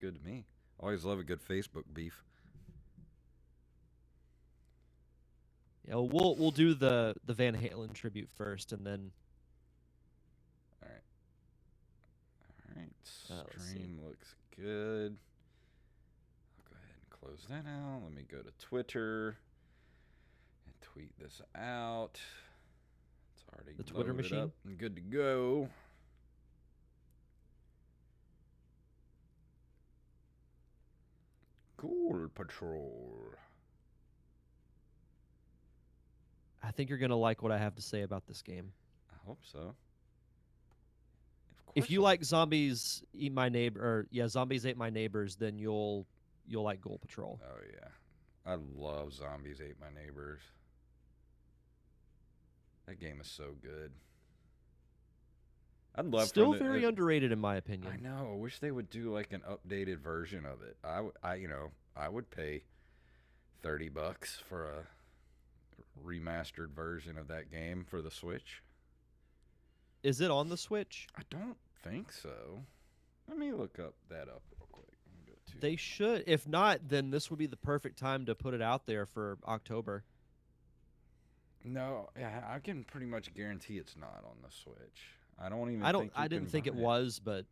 Good to me. Always love a good Facebook beef. Yeah, we'll do the Van Halen tribute first, and then All right. All right. let's see. Stream looks good. I'll go ahead and close that out. Let me go to Twitter and tweet this out. It's already The Twitter loaded machine? up and good to go. Ghoul Patrol. I think you're gonna like what I have to say about this game. I hope so. If you like Zombies Eat My Neighbor, or Zombies Ate My Neighbors, then you'll like Ghoul Patrol. Oh yeah, I love Zombies Ate My Neighbors. That game is so good. I'd love Still very underrated in my opinion. I know. I wish they would do like an updated version of it. I would pay $30 for a remastered version of that game for the Switch. Is it on the Switch? I don't think so. Let me look that up real quick. They should. If not, then this would be the perfect time to put it out there for October. No, yeah, I can pretty much guarantee it's not on the Switch. I didn't think it was, but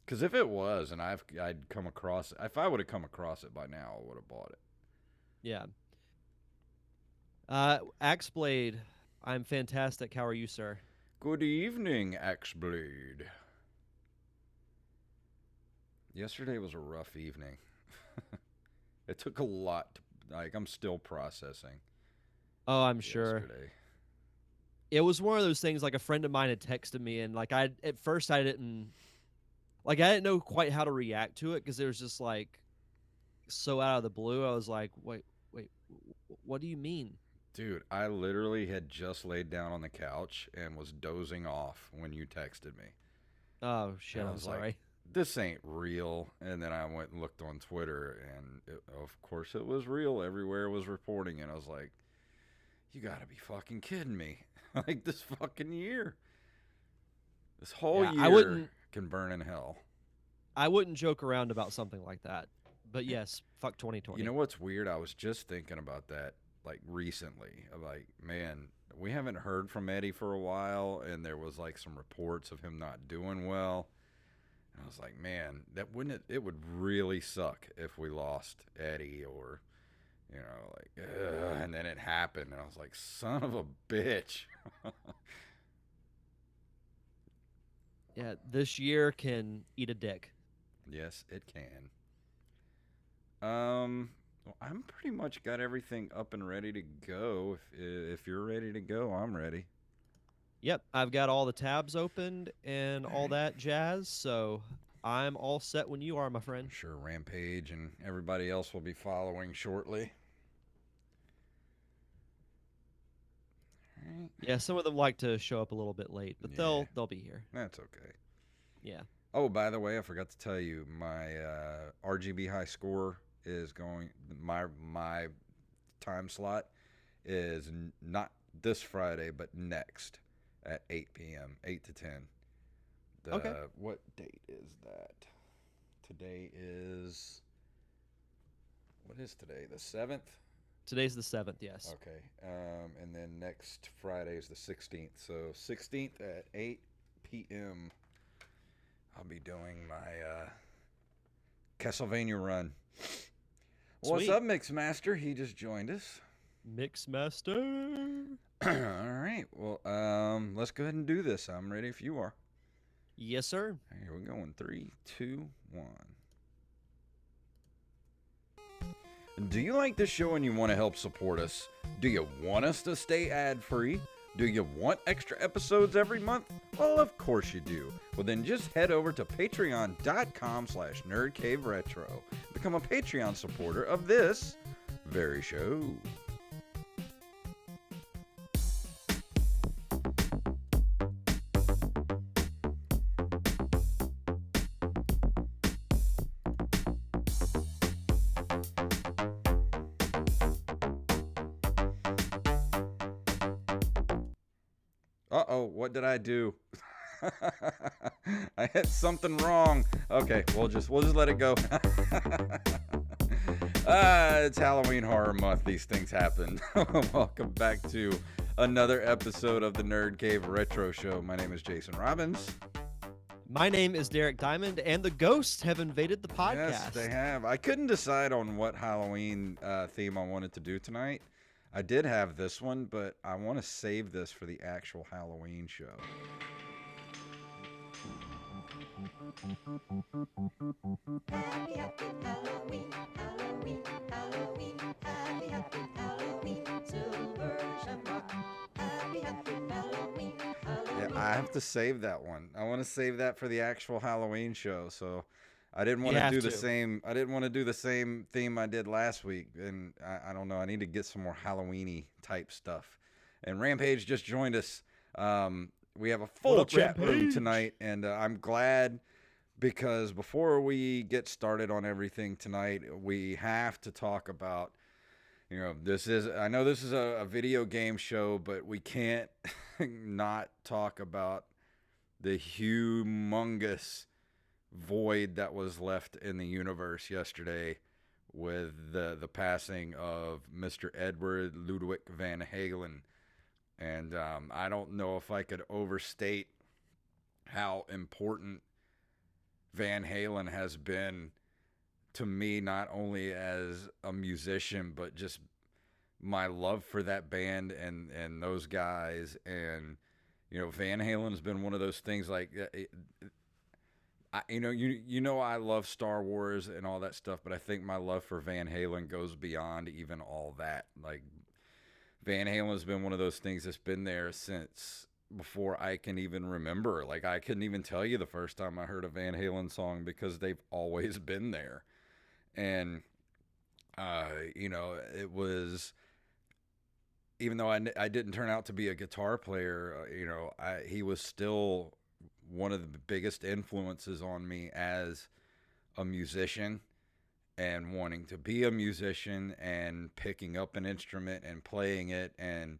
because if it was, and I'd come across it, if I would have come across it by now, I would have bought it. Yeah. Axeblade, I'm fantastic. How are you, sir? Good evening, Axeblade. Yesterday was a rough evening. It took a lot. I'm still processing. Oh, I'm sure. Yesterday. It was one of those things. Like a friend of mine had texted me, and like at first I didn't know quite how to react to it because it was just like so out of the blue. I was like, wait, what do you mean? Dude, I literally had just laid down on the couch and was dozing off when you texted me. Oh shit! I'm sorry. Like, this ain't real. And then I went and looked on Twitter, and of course it was real. Everywhere was reporting it. I was like, you gotta be fucking kidding me. Like, this fucking year. This whole year can burn in hell. I wouldn't joke around about something like that. But yes, fuck 2020. You know what's weird? I was just thinking about that, like, recently. Like, man, we haven't heard from Eddie for a while, and there was, like, some reports of him not doing well. And I was like, man, it would really suck if we lost Eddie or, you know, like, and then it happened, and I was like, son of a bitch. Yeah, this year can eat a dick. Yes, it can. Well, I'm pretty much got everything up and ready to go. If you're ready to go, I'm ready. Yep, I've got all the tabs opened and all that jazz, so I'm all set when you are, my friend. I'm sure Rampage and everybody else will be following shortly. Right. Yeah, some of them like to show up a little bit late, but they'll be here. That's okay. Yeah. Oh, by the way, I forgot to tell you, my RGB high score is going. My time slot is not this Friday, but next at 8 p.m., 8 to 10. Okay. What date is that? Today is. What is today? The 7th? Today's the 7th, yes. Okay. And then next Friday is the 16th. So 16th at 8 p.m. I'll be doing my Castlevania run. Sweet. What's up, Mixmaster? He just joined us. Mixmaster. All right. Well, let's go ahead and do this. I'm ready if you are. Yes, sir. Here we go in 3, 2, 1. Do you like this show and you want to help support us? Do you want us to stay ad-free? Do you want extra episodes every month? Well, of course you do. Well, then just head over to patreon.com/nerdcaveretro. Become a Patreon supporter of this very show. Uh-oh, what did I do? I hit something wrong. Okay, we'll just let it go. It's Halloween Horror Month. These things happen. Welcome back to another episode of the Nerd Cave Retro Show. My name is Jason Robbins. My name is Derek Diamond, and the ghosts have invaded the podcast. Yes, they have. I couldn't decide on what Halloween theme I wanted to do tonight. I did have this one, but I want to save this for the actual Halloween show. Happy, happy Halloween, Halloween, Halloween, happy, happy Halloween, silver shamrock. Happy, happy Halloween, Halloween. Yeah, I have to save that one. I want to save that for the actual Halloween show. So I didn't want You to have do the to. same. I didn't want to do the same theme I did last week, and I don't know. I need to get some more Halloweeny type stuff. And Rampage just joined us. We have a full up, chat room Rampage? tonight, and I'm glad. Because before we get started on everything tonight, we have to talk about, I know this is a video game show, but we can't not talk about the humongous void that was left in the universe yesterday with the passing of Mr. Edward Ludwig Van Halen. And I don't know if I could overstate how important Van Halen has been to me, not only as a musician, but just my love for that band and those guys. And, Van Halen's been one of those things like, I love Star Wars and all that stuff, but I think my love for Van Halen goes beyond even all that. Like, Van Halen's been one of those things that's been there since before I can even remember. Like, I couldn't even tell you the first time I heard a Van Halen song because they've always been there. And, it was, even though I didn't turn out to be a guitar player, he was still one of the biggest influences on me as a musician and wanting to be a musician and picking up an instrument and playing it. And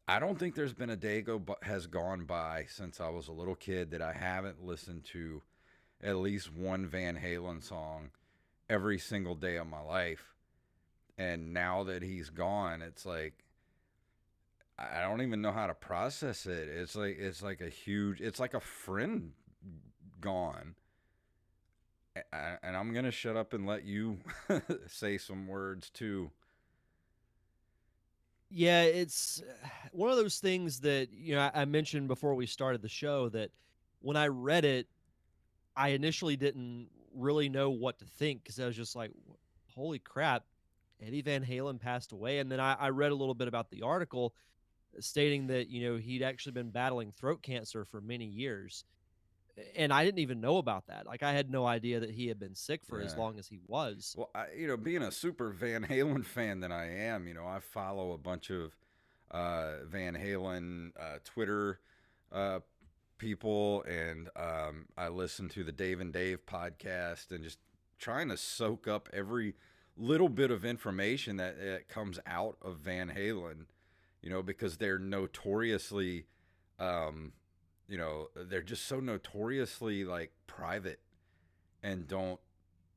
I don't think there's been a day has gone by since I was a little kid that I haven't listened to at least one Van Halen song every single day of my life. And now that he's gone, it's like I don't even know how to process it. It's like a friend gone. And I'm gonna shut up and let you say some words too. Yeah, it's one of those things that, I mentioned before we started the show that when I read it, I initially didn't really know what to think because I was just like, holy crap, Eddie Van Halen passed away. And then I read a little bit about the article stating that, he'd actually been battling throat cancer for many years. And I didn't even know about that. Like, I had no idea that he had been sick for as Yeah. long as he was. Well, being a super Van Halen fan that I am, I follow a bunch of Van Halen Twitter people, and I listen to the Dave and Dave podcast, and just trying to soak up every little bit of information that comes out of Van Halen, because they're notoriously, they're just so notoriously like private and don't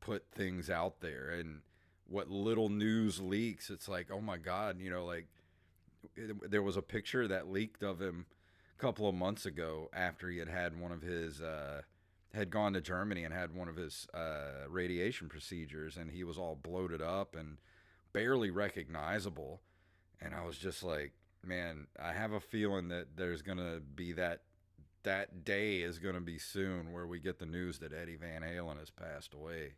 put things out there. And what little news leaks, it's like, oh my God, there was a picture that leaked of him a couple of months ago after he had one of his, had gone to Germany and had one of his radiation procedures, and he was all bloated up and barely recognizable. And I was just like, man, I have a feeling that there's going to be that day is going to be soon where we get the news that Eddie Van Halen has passed away.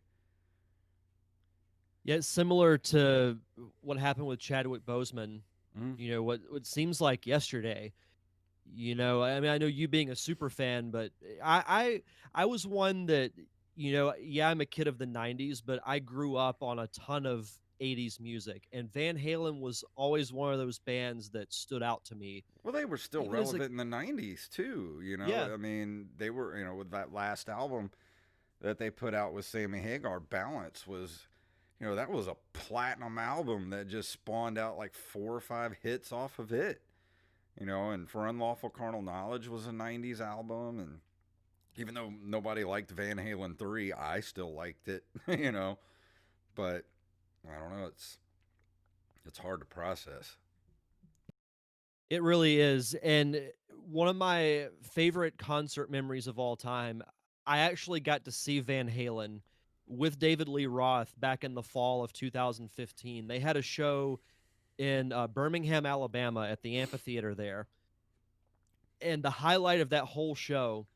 Yeah, it's similar to what happened with Chadwick Boseman. Mm-hmm. What seems like yesterday. I mean, I know you being a super fan, but I was one that, yeah, I'm a kid of the 90s, but I grew up on a ton of 80s music, and Van Halen was always one of those bands that stood out to me. Well, they were still Even as a relevant in the 90s too, Yeah. I mean, they were, with that last album that they put out with Sammy Hagar, Balance was, that was a platinum album that just spawned out like 4 or 5 hits off of it. And For Unlawful Carnal Knowledge was a 90s album. And, Even though nobody liked Van Halen 3, I still liked it, you know. But I don't know, it's hard to process. It really is. And one of my favorite concert memories of all time, I actually got to see Van Halen with David Lee Roth back in the fall of 2015. They had a show in Birmingham, Alabama at the amphitheater there. And the highlight of that whole show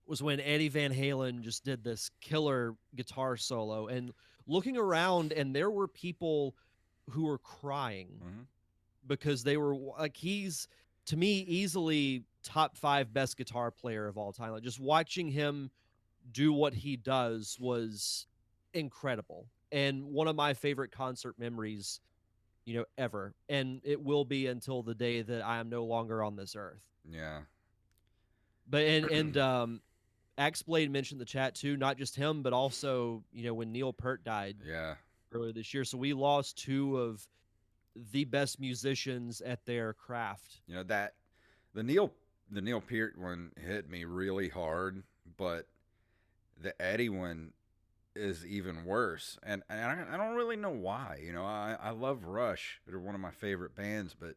was when Eddie Van Halen just did this killer guitar solo. And looking around, and there were people who were crying Mm-hmm. because they were like, he's to me easily top 5 best guitar player of all time. Like, just watching him do what he does was incredible, and one of my favorite concert memories, ever. And it will be until the day that I am no longer on this earth. Yeah. But and Axblade mentioned the chat too, not just him, but also, when Neil Peart died Yeah. earlier this year. So we lost 2 of the best musicians at their craft. You know that the Neil the Neil Peart one hit me really hard, but the Eddie one is even worse. And I don't really know why. You know, I love Rush. They're one of my favorite bands, but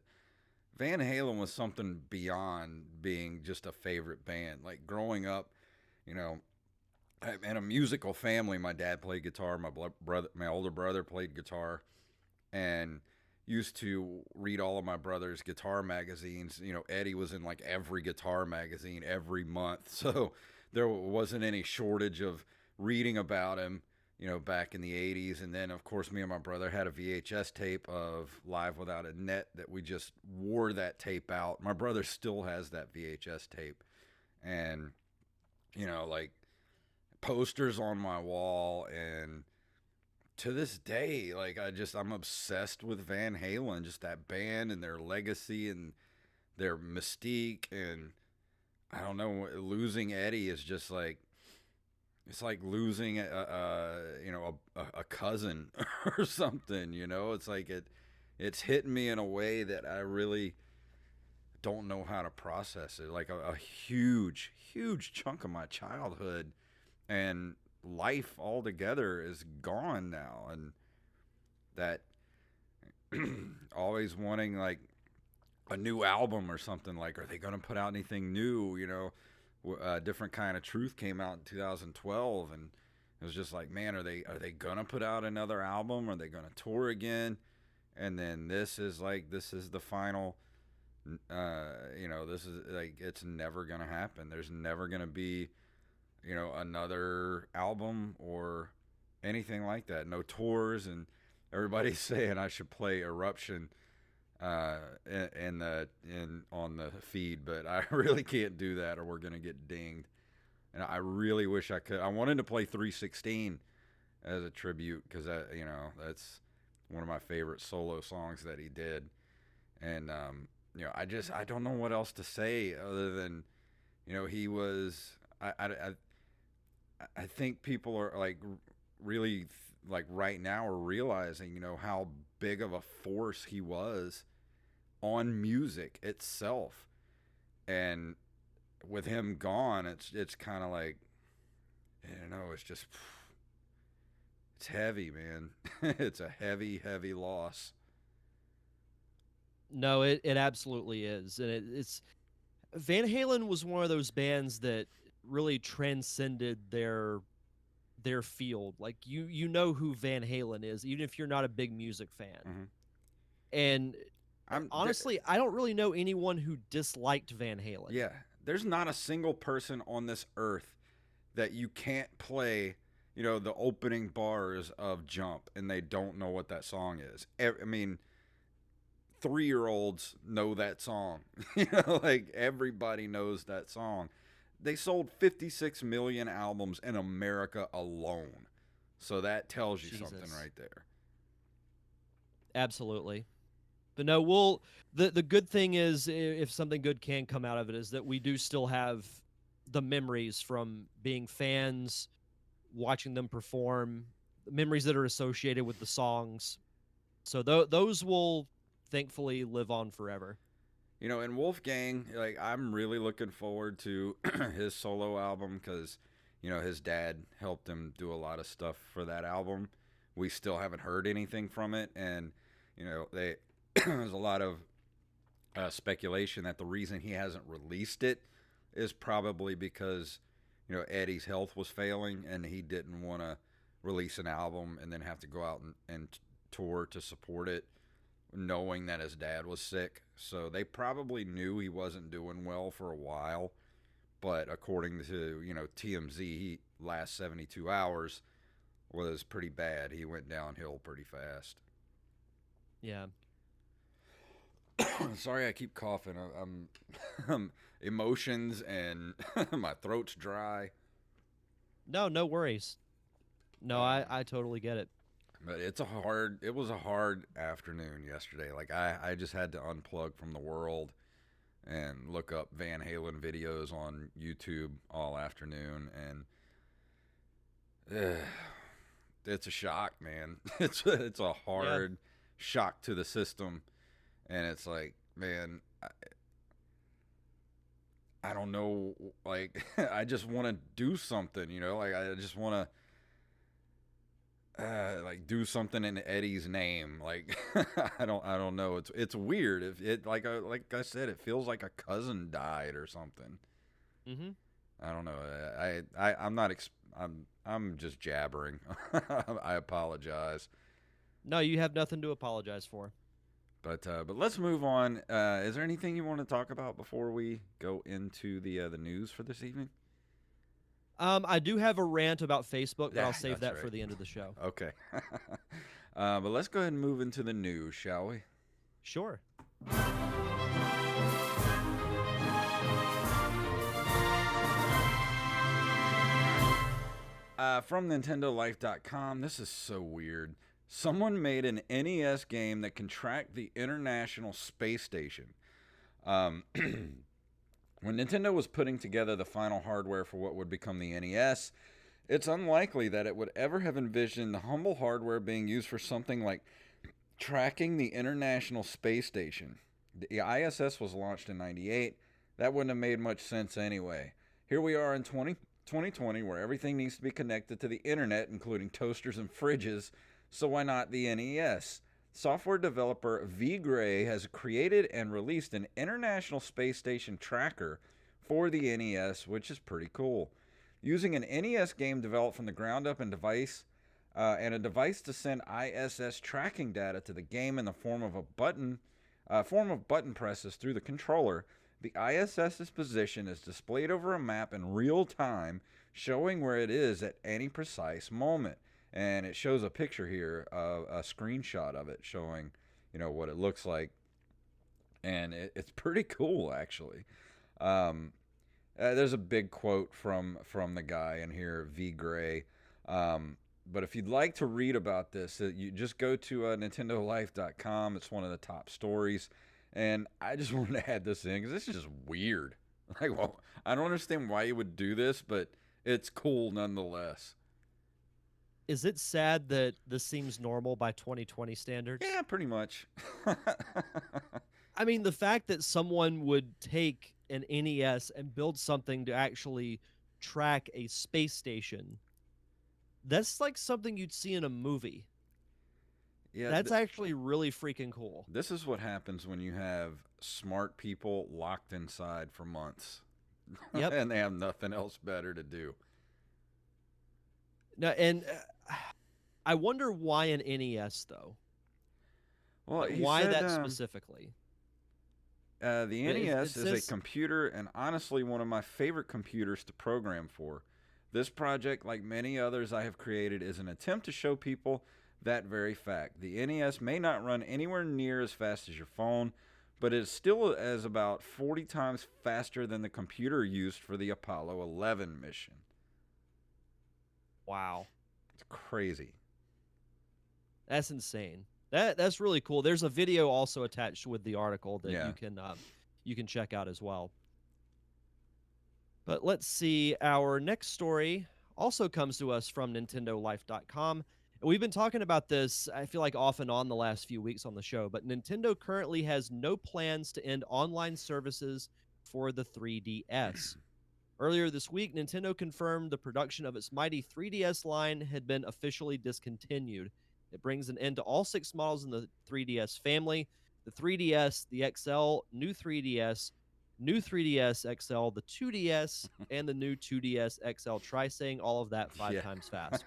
Van Halen was something beyond being just a favorite band. Like growing up, you know, in a musical family, my dad played guitar, my older brother played guitar, and used to read all of my brother's guitar magazines. You know, Eddie was in like every guitar magazine every month. So there wasn't any shortage of reading about him, you know, back in the 80s. And then, of course, me and my brother had a VHS tape of Live Without a Net that we just wore that tape out. My brother still has that VHS tape. And, you know, like posters on my wall, and to this day, like I'm obsessed with Van Halen, just that band and their legacy and their mystique. And I don't know, losing Eddie is just like, it's like losing a cousin or something. You know, it's like it's hitting me in a way that I really don't know how to process it. Like a huge chunk of my childhood and life altogether is gone now. And that always wanting like a new album or something, like, are they going to put out anything new? You know, Different Kind of Truth came out in 2012, and it was just like, man, are they going to put out another album? Are they going to tour again? And then this is the final. This is like, it's never going to happen. There's never going to be, another album or anything like that. No tours. And everybody's saying I should play Eruption on the feed, but I really can't do that, or we're gonna get dinged. And I really wish I could. I wanted to play 316 as a tribute, because that's one of my favorite solo songs that he did. And I don't know what else to say other than, he was. I think people are like really, like, right now are realizing, how big of a force he was on music itself. And with him gone, it's kind of like, it's just, it's heavy, man. It's a heavy loss. No, it absolutely is. And it's Van Halen was one of those bands that really transcended their field. Like, you know who Van Halen is, even if you're not a big music fan. Mm-hmm. And I'm honestly, I don't really know anyone who disliked Van Halen. Yeah, there's not a single person on this earth that you can't play, the opening bars of Jump, and they don't know what that song is. I mean, 3-year-olds know that song. Like, everybody knows that song. They sold 56 million albums in America alone. So that tells you something Jesus. right there. Absolutely. But no, the good thing is, if something good can come out of it, is that we do still have the memories from being fans, watching them perform, the memories that are associated with the songs. So those will thankfully live on forever. And Wolfgang, like I'm really looking forward to his solo album because, his dad helped him do a lot of stuff for that album. We still haven't heard anything from it, and they there's a lot of speculation that the reason he hasn't released it is probably because Eddie's health was failing and he didn't want to release an album and then have to go out and tour to support it, knowing that his dad was sick. So they probably knew he wasn't doing well for a while. But according to TMZ, he last 72 hours was pretty bad. He went downhill pretty fast. Yeah. Sorry, I keep coughing. I'm emotions and my throat's dry. No, no worries. No, I totally get it. But it was a hard afternoon yesterday. Like I just had to unplug from the world and look up Van Halen videos on YouTube all afternoon, and it's a shock, man. It's a hard shock to the system, and it's like, man, I don't know, like I just want to do something, like I just want to like do something in Eddie's name. Like I don't know. It's weird. If it like I said, it feels like a cousin died or something. Mm-hmm. I don't know. I'm not. I'm just jabbering. I apologize. No, you have nothing to apologize for. But let's move on. Is there anything you want to talk about before we go into the news for this evening? I do have a rant about Facebook, but I'll save that's that for right. the end of the show. Okay. But let's go ahead and move into the news, shall we? Sure. From NintendoLife.com, this is so weird. Someone made an NES game that can track the International Space Station. When Nintendo was putting together the final hardware for what would become the NES, it's unlikely that it would ever have envisioned the humble hardware being used for something like tracking the International Space Station. The ISS was launched in 98. That wouldn't have made much sense anyway. Here we are in 2020, where everything needs to be connected to the internet, including toasters and fridges, so why not the NES? Software developer V. Gray has created and released an International Space Station tracker for the NES, which is pretty cool. Using an NES game developed from the ground up and a device to send ISS tracking data to the game in the form of button presses through the controller, the ISS's position is displayed over a map in real time, showing where it is at any precise moment. And it shows a picture here, a screenshot of it showing, what it looks like. And it's pretty cool, actually. There's a big quote from the guy in here, V. Gray. But if you'd like to read about this, you just go to NintendoLife.com. It's one of the top stories. And I just wanted to add this in because this is just weird. Like, well, I don't understand why you would do this, but it's cool nonetheless. Is it sad that this seems normal by 2020 standards? Yeah, pretty much. I mean, the fact that someone would take an NES and build something to actually track a space station, that's like something you'd see in a movie. Yeah, That's actually really freaking cool. this is what happens when you have smart people locked inside for months. Yep. And they have nothing else better to do. No, and I wonder why an NES though. Well, Like, he why said, that specifically? the It NES is says- a computer and honestly one of my favorite computers to program for. This project, like many others I have created, is an attempt to show people that very fact. The NES may not run anywhere near as fast as your phone, but it still is about 40 times faster than the computer used for the Apollo 11 mission. Wow, It's crazy. that's insane. That's really cool. There's a video also attached with the article that Yeah. you can check out as well. But let's see. Our next story also comes to us from NintendoLife.com, We've been talking about this, I feel like off and on the last few weeks on the show, but Nintendo currently has no plans to end online services for the 3DS. Earlier this week, Nintendo confirmed the production of its mighty 3DS line had been officially discontinued. It brings an end to all 6 models in the 3DS family: the 3DS, the XL, new 3DS, new 3DS XL, the 2DS, and the new 2DS XL. Try saying all of that 5 Yeah. times fast.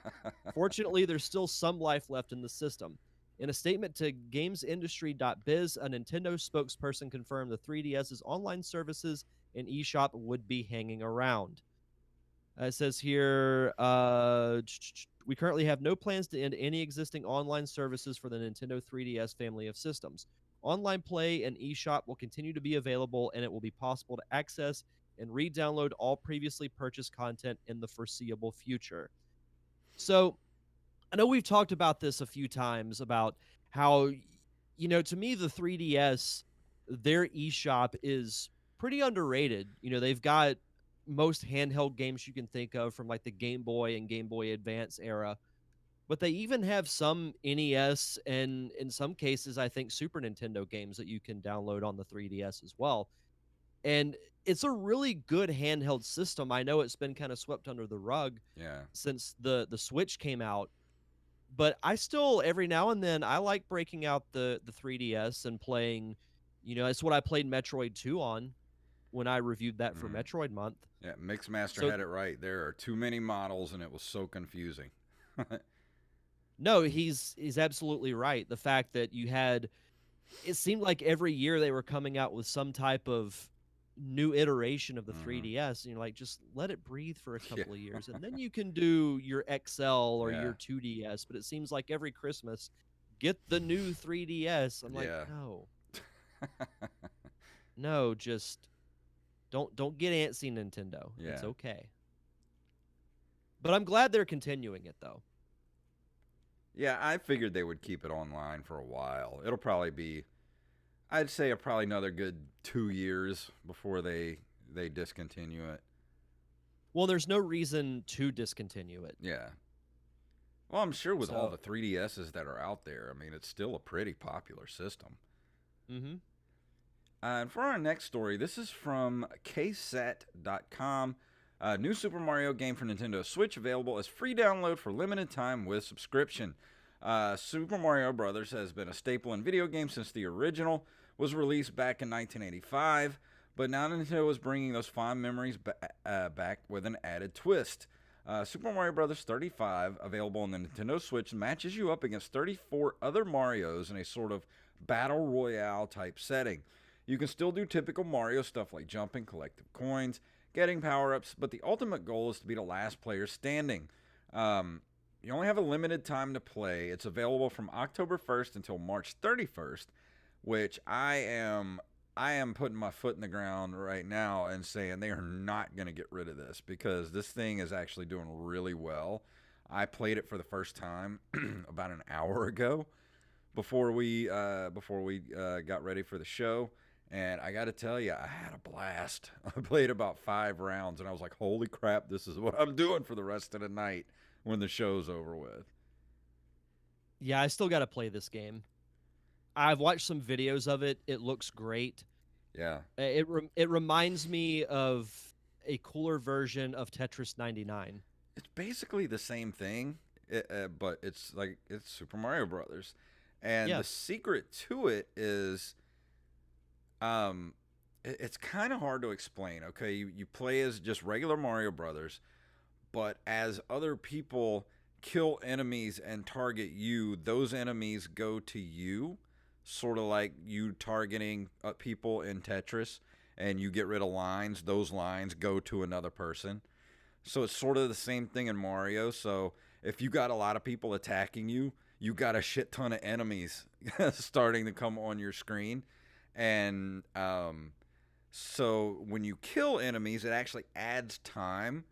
Fortunately, there's still some life left in the system. In a statement to GamesIndustry.biz, a Nintendo spokesperson confirmed the 3DS's online services and eShop would be hanging around. It says here, we currently have no plans to end any existing online services for the Nintendo 3DS family of systems. Online play and eShop will continue to be available, and it will be possible to access and re-download all previously purchased content in the foreseeable future. So, I know we've talked about this a few times about how, to me, the 3DS, their eShop is pretty underrated. They've got most handheld games you can think of from like the Game Boy and Game Boy Advance era, but they even have some NES and in some cases, I think Super Nintendo games that you can download on the 3DS as well. And it's a really good handheld system. I know it's been kind of swept under the rug Yeah. since the Switch came out, but I still every now and then I like breaking out the 3DS and playing, it's what I played Metroid 2 on when I reviewed that for Mm. Metroid Month. Yeah. Mixmaster So had it right. There are too many models, and it was so confusing. no, he's absolutely right. The fact that it seemed like every year they were coming out with some type of new iteration of the Hmm. 3DS, and you're like, just let it breathe for a Yeah. couple of years, and then you can do your XL or Yeah. your 2DS. But it seems like every Christmas, get the new 3DS. I'm like, Yeah. no, no, just don't get antsy, Nintendo. It's Yeah. okay. But I'm glad they're continuing it though. Yeah. I figured they would keep it online for a while. It'll probably be, I'd say, probably another good 2 years before they discontinue it. Well, there's no reason to discontinue it. Yeah. Well, I'm sure with all So, the 3DSs that are out there, I mean, it's still a pretty popular system. mm-hmm. And for our next story, this is from ksat.com. New Super Mario game for Nintendo Switch available as free download for limited time with subscription. Super Mario Brothers has been a staple in video games since the original was released back in 1985, but now Nintendo is bringing those fond memories back with an added twist. Super Mario Bros. 35, available on the Nintendo Switch, matches you up against 34 other Marios in a sort of battle royale type setting. You can still do typical Mario stuff like jumping, collecting coins, getting power ups, but the ultimate goal is to be the last player standing. You only have a limited time to play. It's available from October 1st until March 31st, which I am putting my foot in the ground right now and saying they are not going to get rid of this because this thing is actually doing really well. I played it for the first time about an hour ago before we got ready for the show, and I got to tell you, I had a blast. I played about 5 rounds, and I was like, "Holy crap! This is what I'm doing for the rest of the night when the show's over with." Yeah, I still got to play this game. I've watched some videos of it. It looks great. Yeah, It reminds me of a cooler version of Tetris 99. it's basically the same thing, but it's Super Mario Brothers, and the Yes. secret to it is, it's kind of hard to explain. Okay, you play as just regular Mario Brothers, but as other people kill enemies and target you, those enemies go to you, sort of like you targeting people in Tetris, and you get rid of lines, those lines go to another person. So it's sort of the same thing in Mario. So if you got a lot of people attacking you, you got a shit ton of enemies starting to come on your screen. And so when you kill enemies, it actually adds time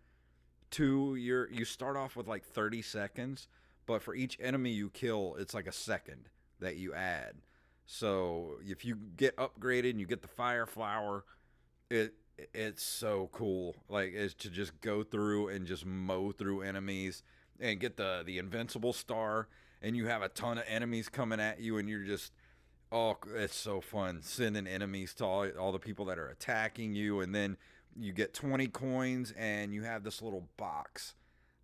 to you start off with like 30 seconds, but for each enemy you kill, it's like a second that you add. So if you get upgraded and you get the fire flower, it it's so cool. Like, it's to just go through and just mow through enemies and get the invincible star, and you have a ton of enemies coming at you, and you're just, oh, it's so fun sending enemies to all the people that are attacking you, and then you get 20 coins, and you have this little box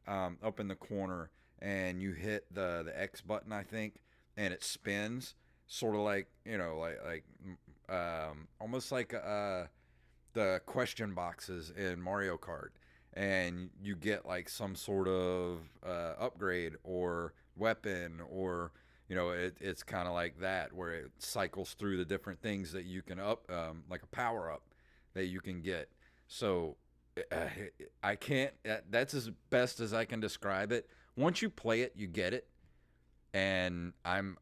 up in the corner, and you hit the X button, I think, and it spins, sort of like, almost like the question boxes in Mario Kart, and you get like some sort of upgrade or weapon, or it's kind of like that, where it cycles through the different things that you can up, like a power up that you can get. So uh, I can't. That's as best as I can describe it. Once you play it, you get it, and I'm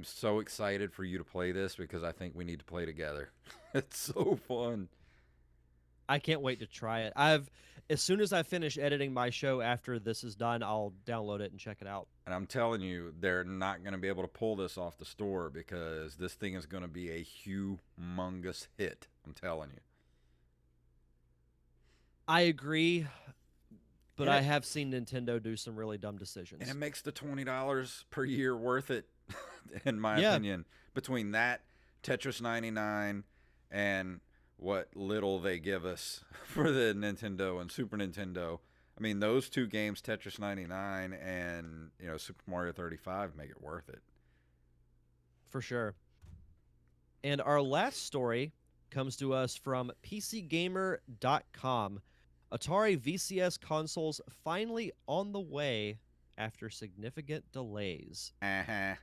so excited for you to play this because I think we need to play together. It's so fun. I can't wait to try it. As soon as I finish editing my show after this is done, I'll download it and check it out. And I'm telling you, they're not going to be able to pull this off the store because this thing is going to be a humongous hit. I'm telling you. I agree, but And I it, have seen Nintendo do some really dumb decisions. and it makes the $20 per year worth it, in my Yeah. opinion. Between that, Tetris 99, and what little they give us for the Nintendo and Super Nintendo. I mean, those two games, Tetris 99 and Super Mario 35, make it worth it. For sure. And our last story comes to us from PCGamer.com. Atari VCS consoles finally on the way after significant delays. Uh-huh.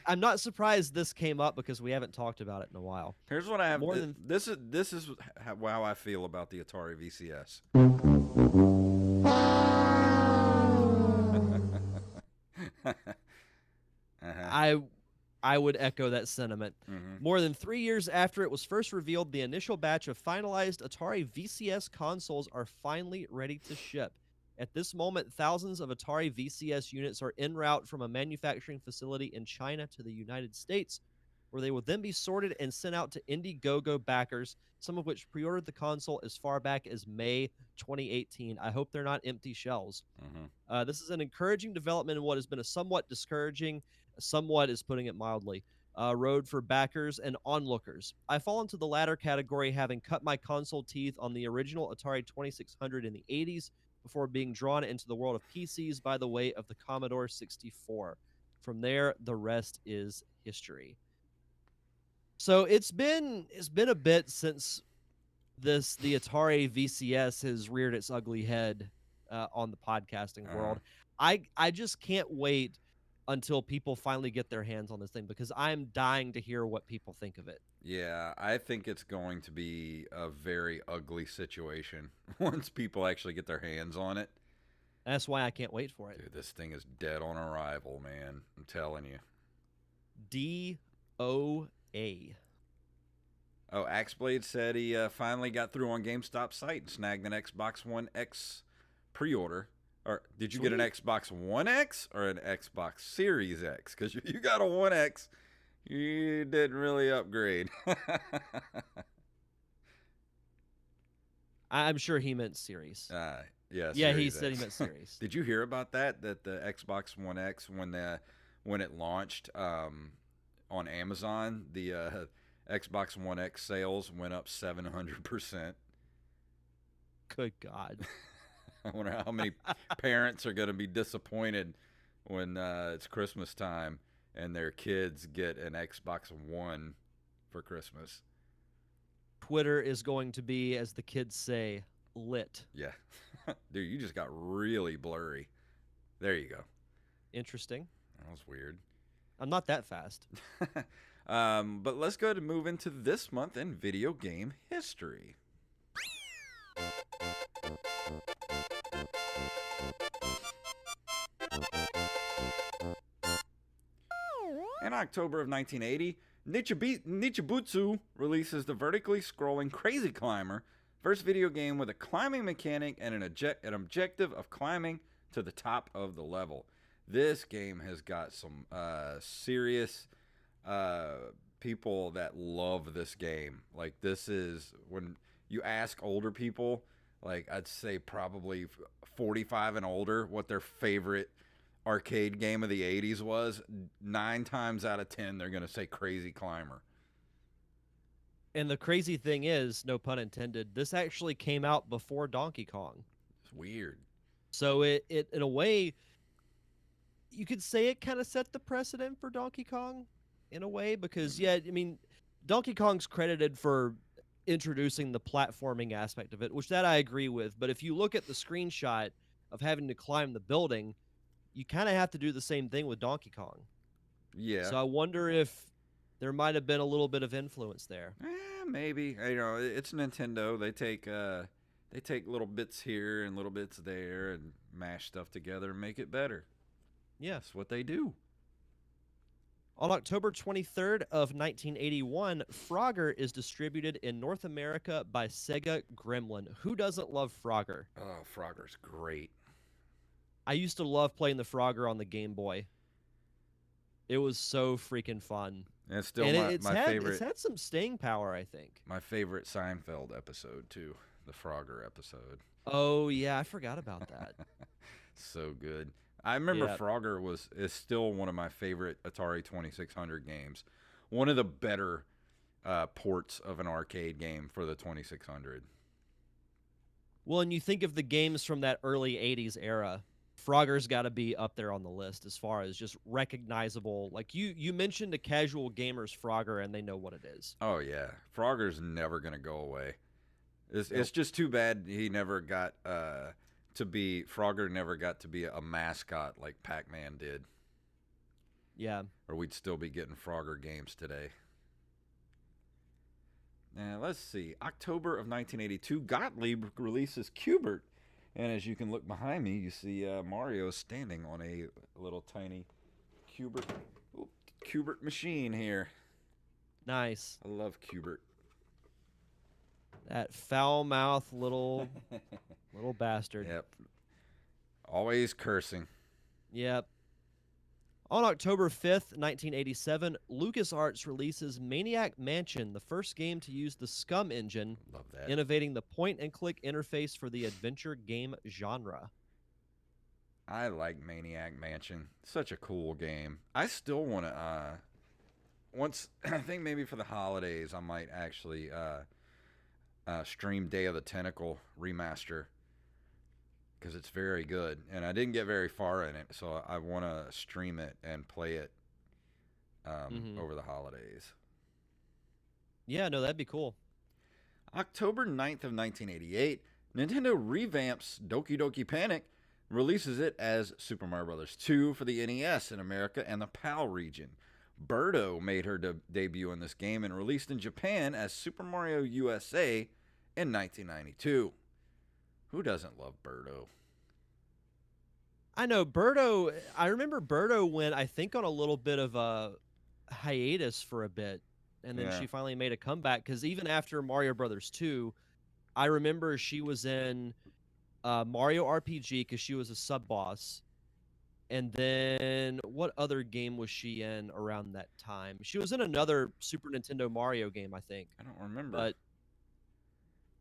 I'm not surprised this came up because we haven't talked about it in a while. Here's what I have. More than- This is how I feel about the Atari VCS. Uh-huh. I would echo that sentiment. Mhm. More than 3 years after it was first revealed, the initial batch of finalized Atari VCS consoles are finally ready to ship. At this moment, thousands of Atari VCS units are en route from a manufacturing facility in China to the United States, where they will then be sorted and sent out to Indiegogo backers, some of which pre-ordered the console as far back as May 2018. I hope they're not empty shells. Mhm. This is an encouraging development in what has been a somewhat discouraging, somewhat is putting it mildly, road for backers and onlookers. I fall into the latter category, having cut my console teeth on the original Atari 2600 in the 80s before being drawn into the world of PCs by the way of the Commodore 64. From there, the rest is history. So it's been a bit since the Atari VCS has reared its ugly head on the podcasting world. I just can't wait until people finally get their hands on this thing because I'm dying to hear what people think of it. Yeah, I think it's going to be a very ugly situation once people actually get their hands on it. That's why I can't wait for it. Dude, this thing is dead on arrival, man. I'm telling you. DOA. Oh, Axeblade said he finally got through on GameStop site and snagged an Xbox One X pre-order. Or did you get an Xbox One X or an Xbox Series X? Because if you got a One X, you didn't really upgrade. I'm sure he meant series. Yeah, Yeah, he Series said X. he meant series. Did you hear about that? That the Xbox One X, when it launched on Amazon, the Xbox One X sales went up 700%. Good God. I wonder how many parents are going to be disappointed when it's Christmas time and their kids get an Xbox One for Christmas. Twitter is going to be, as the kids say, lit. Yeah. Dude, you just got really blurry. There you go. Interesting. That was weird. I'm not that fast. But let's go ahead and move into this month in video game history. In October of 1980, Nichibutsu releases the vertically scrolling Crazy Climber, first video game with a climbing mechanic and an objective of climbing to the top of the level. This game has got some serious people that love this game. Like, this is, when you ask older people, like I'd say probably 45 and older, what their favorite arcade game of the 80s was, 9 times out of 10 they're going to say Crazy Climber. And the crazy thing is, no pun intended, this actually came out before Donkey Kong. It's weird. So it in a way, you could say it kind of set the precedent for Donkey Kong in a way, because yeah, I mean, Donkey Kong's credited for introducing the platforming aspect of it, which that I agree with. But if you look at the screenshot of having to climb the building, you kind of have to do the same thing with Donkey Kong. Yeah. So I wonder if there might have been a little bit of influence there. Maybe. You know, it's Nintendo. They take little bits here and little bits there and mash stuff together and make it better. Yeah. That's what they do. On October 23rd of 1981, Frogger is distributed in North America by Sega Gremlin. Who doesn't love Frogger? Oh, Frogger's great. I used to love playing the Frogger on the Game Boy. It was so freaking fun. And it's still And my favorite. It's had some staying power, I think. My favorite Seinfeld episode too, the Frogger episode. Oh yeah, I forgot about that. So good. I remember Yeah. Frogger is still one of my favorite Atari 2600 games. One of the better ports of an arcade game for the 2600. Well, and you think of the games from that early 80s era, Frogger's got to be up there on the list as far as just recognizable. Like you mentioned a casual gamer's Frogger and they know what it is. Oh yeah, Frogger's never gonna go away. It's just too bad he never got Frogger never got to be a mascot like Pac-Man did, Yeah. or we'd still be getting Frogger games today. Now let's see. October of 1982, Gottlieb releases Qbert, and as you can look behind me, you see Mario standing on a little tiny Qbert machine here. Nice. I love Qbert. That foul-mouthed little bastard. Yep. Always cursing. Yep. On October 5th, 1987, LucasArts releases Maniac Mansion, the first game to use the Scum engine, Love that. innovating the point-and-click interface for the adventure game genre. I like Maniac Mansion. Such a cool game. I still want to, once, I think maybe for the holidays, I might actually stream Day of the Tentacle remaster, because it's very good. And I didn't get very far in it, so I want to stream it and play it over the holidays. Yeah, no, that'd be cool. October 9th of 1988, Nintendo revamps Doki Doki Panic, releases it as Super Mario Bros. 2 for the NES in America and the PAL region. Birdo made her debut in this game and released in Japan as Super Mario USA in 1992. Who doesn't love Birdo? I know Birdo. I remember Birdo went, I think, on a little bit of a hiatus for a bit, and then Yeah. she finally made a comeback. Because even after Mario Brothers 2, I remember she was in Mario RPG because she was a sub boss. And then what other game was she in around that time? She was in another Super Nintendo Mario game, I think. I don't remember. But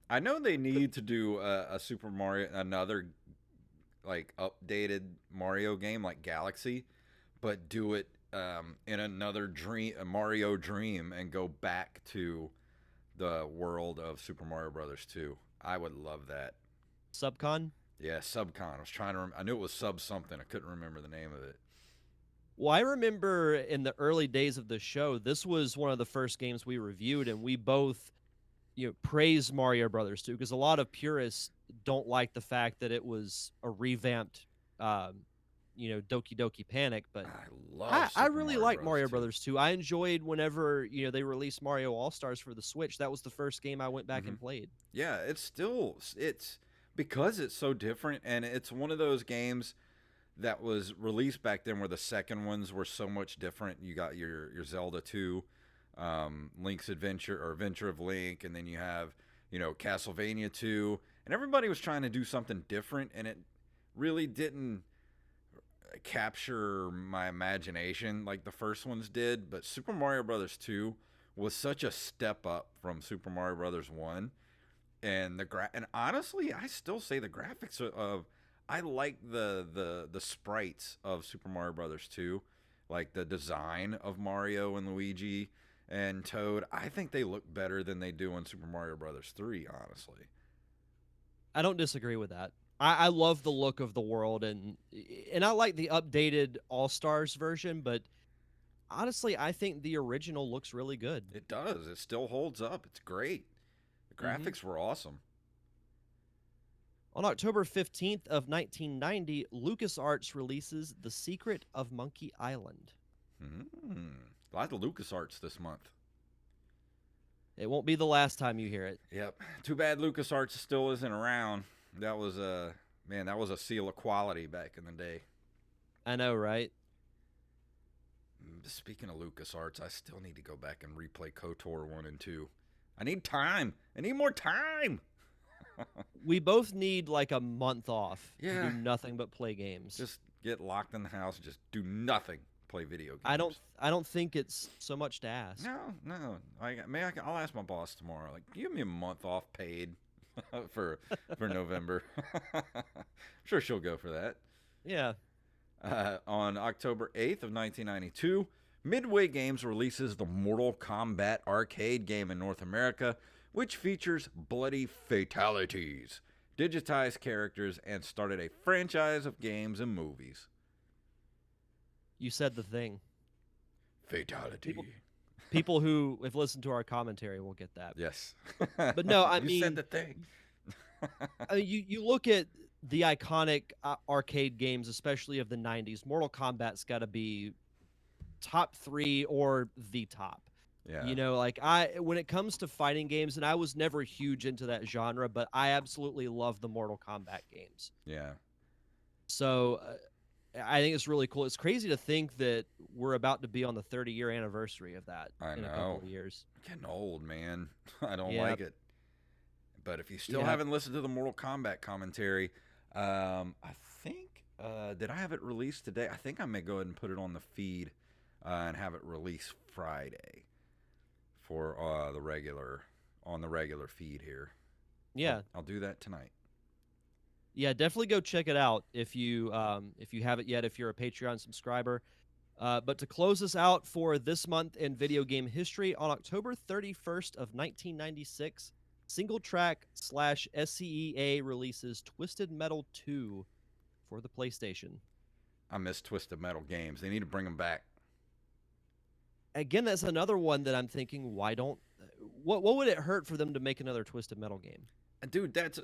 I know they need to do a Super Mario, another like updated Mario game like Galaxy, but do it in another a Mario dream, and go back to the world of Super Mario Brothers 2. I would love that. Subcon? Yeah, Subcon. I was trying to. I knew it was Sub something. I couldn't remember the name of it. Well, I remember in the early days of the show, this was one of the first games we reviewed, and we both, praised Mario Brothers 2, because a lot of purists don't like the fact that it was a revamped, Doki Doki Panic. But I I really like Mario Brothers 2. I enjoyed whenever they released Mario All Stars for the Switch. That was the first game I went back and played. Yeah, it's because it's so different, and it's one of those games that was released back then where the second ones were so much different. You got your Zelda 2, Link's Adventure, or Adventure of Link, and then you have Castlevania 2, and everybody was trying to do something different, and it really didn't capture my imagination like the first ones did. But Super Mario Brothers 2 was such a step up from Super Mario Brothers 1. and and honestly, I still say the graphics of I like the sprites of Super Mario Brothers 2, like the design of Mario and Luigi and Toad. I think they look better than they do in Super Mario Brothers 3, honestly. I don't disagree with that. I love the look of the world, and I like the updated All Stars version, but honestly, I think the original looks really good. It does. It still holds up. It's great. The Mhm. graphics were awesome. On October 15th of 1990, LucasArts releases The Secret of Monkey Island. A lot of LucasArts this month. It won't be the last time you hear it. Yep. Too bad LucasArts still isn't around. That was a man. That was a seal of quality back in the day. I know, right? Speaking of LucasArts, I still need to go back and replay KOTOR 1 and 2. I need time. I need more time. We both need like a month off to Yeah. do nothing but play games. Just get locked in the house and just do nothing. Play video games. I don't think it's so much to ask. No. I'll ask my boss tomorrow. Like, give me a month off paid for November. I'm sure she'll go for that. Yeah. On October 8th of 1992, Midway Games releases the Mortal Kombat arcade game in North America, which features bloody fatalities, digitized characters, and started a franchise of games and movies. You said the thing. Fatality. People who have listened to our commentary will get that. Yes. But no, I you mean, said the thing. you look at the iconic arcade games, especially of the 90s. Mortal Kombat's got to be top 3 or the top. Yeah. You know, like when it comes to fighting games, and I was never huge into that genre, but I absolutely love the Mortal Kombat games. Yeah. So I think it's really cool. It's crazy to think that we're about to be on the 30-year anniversary of that in a couple of years. Getting old, man. I don't Yeah. like it. But if you still Yeah. haven't listened to the Mortal Kombat commentary, I think did I have it released today? I think I may go ahead and put it on the feed and have it released Friday for the regular feed here. Yeah. I'll do that tonight. Yeah, definitely go check it out if you haven't yet, if you're a Patreon subscriber. But to close us out for this month in video game history, on October 31st of 1996, Single Track / SCEA releases Twisted Metal 2 for the PlayStation. I miss Twisted Metal games. They need to bring them back. Again, that's another one that I'm thinking, why don't what would it hurt for them to make another Twisted Metal game? Dude, that's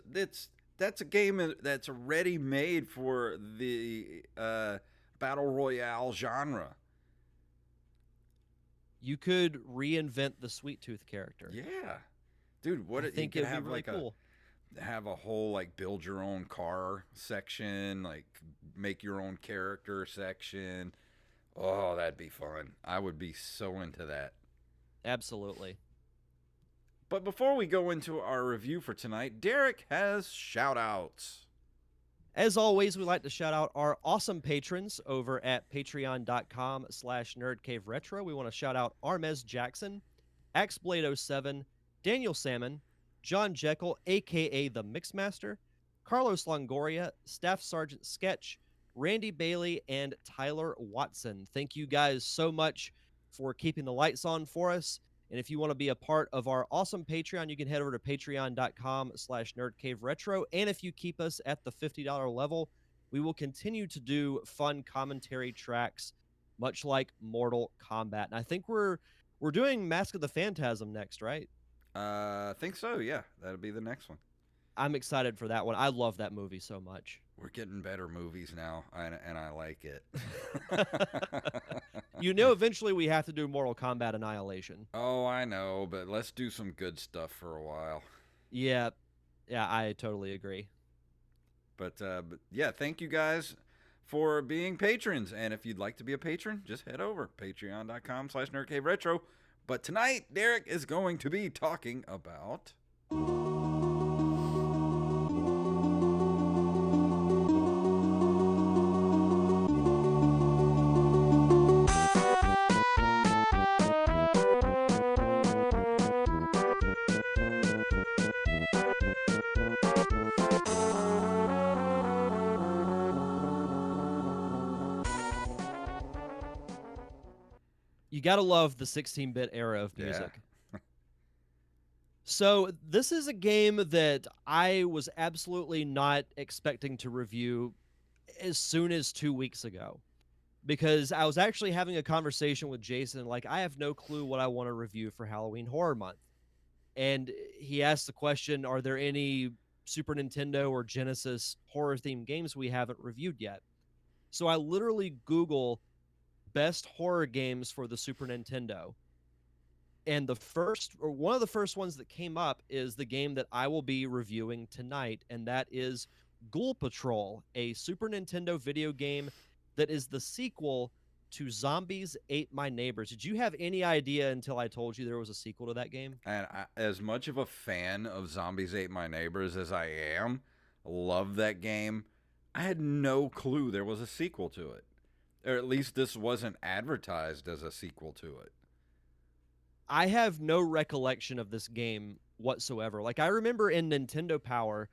a game that's already made for the battle royale genre. You could reinvent the Sweet Tooth character. Yeah, dude, what I you think could it'd be have really like cool. have a whole like build your own car section, like make your own character section. Oh, that'd be fun. I would be so into that. Absolutely. But before we go into our review for tonight, Derek has shout outs. As always, we like to shout out our awesome patrons over at patreon.com/nerdcaveretro. We want to shout out Armez Jackson, AxeBlade07, Daniel Salmon, John Jekyll, a.k.a. The Mixmaster, Carlos Longoria, Staff Sergeant Sketch, Randy Bailey, and Tyler Watson. Thank you guys so much for keeping the lights on for us. And if you want to be a part of our awesome Patreon, you can head over to patreon.com/nerdcaveretro. And if you keep us at the $50 level, we will continue to do fun commentary tracks, much like Mortal Kombat. And I think we're doing Mask of the Phantasm next, right? I think so, yeah. That'll be the next one. I'm excited for that one. I love that movie so much. We're getting better movies now, and I like it. You know, eventually we have to do Mortal Kombat Annihilation. Oh, I know, but let's do some good stuff for a while. Yeah, I totally agree. But yeah, thank you guys for being patrons. And if you'd like to be a patron, just head over patreon.com/nerdcaveretro. But tonight, Derek is going to be talking about... You gotta love the 16-bit era of Yeah. music. So this is a game that I was absolutely not expecting to review as soon as 2 weeks ago, because I was actually having a conversation with Jason. Like, I have no clue what I want to review for Halloween Horror Month. And he asked the question, are there any Super Nintendo or Genesis horror themed games we haven't reviewed yet? So I literally Google best horror games for the Super Nintendo. And the first, or one of the first ones that came up, is the game that I will be reviewing tonight, and that is Ghoul Patrol, a Super Nintendo video game that is the sequel to Zombies Ate My Neighbors. Did you have any idea until I told you there was a sequel to that game? And as much of a fan of Zombies Ate My Neighbors as I am, love that game. I had no clue there was a sequel to it, or at least this wasn't advertised as a sequel to it. I have no recollection of this game whatsoever. Like, I remember in Nintendo Power,